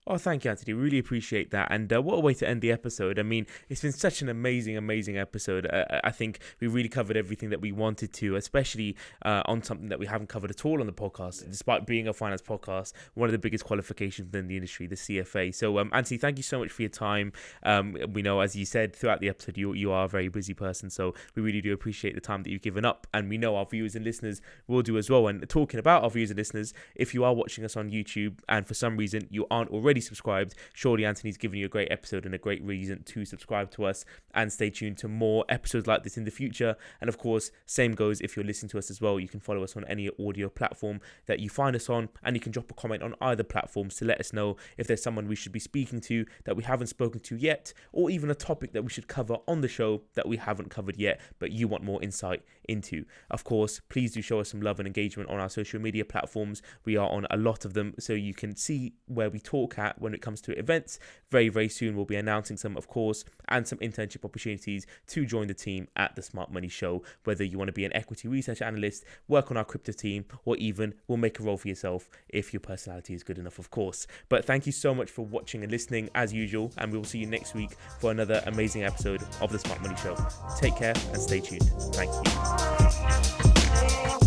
Oh, thank you, Anthony. Really appreciate that. And what a way to end the episode. I mean, it's been such an amazing episode. I think we really covered everything that we wanted to, especially on something that we haven't covered at all on the podcast, despite being a finance podcast, one of the biggest qualifications within the industry, the CFA. So, Anthony, thank you so much for your time. We know, as you said throughout the episode, you are a very busy person. So we really do appreciate the time that you've given up. And we know our viewers and listeners will do as well. And talking about our viewers and listeners, if you are watching us on YouTube and for some reason you aren't already subscribed, surely Anthony's given you a great episode and a great reason to subscribe to us, and stay tuned to more episodes like this in the future. And of course, same goes if you're listening to us as well. You can follow us on any audio platform that you find us on, and you can drop a comment on either platforms to let us know if there's someone we should be speaking to that we haven't spoken to yet, or even a topic that we should cover on the show that we haven't covered yet but you want more insight into. Of course, please do show us some love and engagement on our social media platforms. We are on a lot of them, so you can see where we talk at when it comes to events. Very, very soon we'll be announcing some, of course, and some internship opportunities to join the team at the Smart Money Show, whether you want to be an equity research analyst, work on our crypto team, or even we'll make a role for yourself if your personality is good enough, of course. But thank you so much for watching and listening as usual, and we will see you next week for another amazing episode of the Smart Money Show. Take care and stay tuned. Thank you.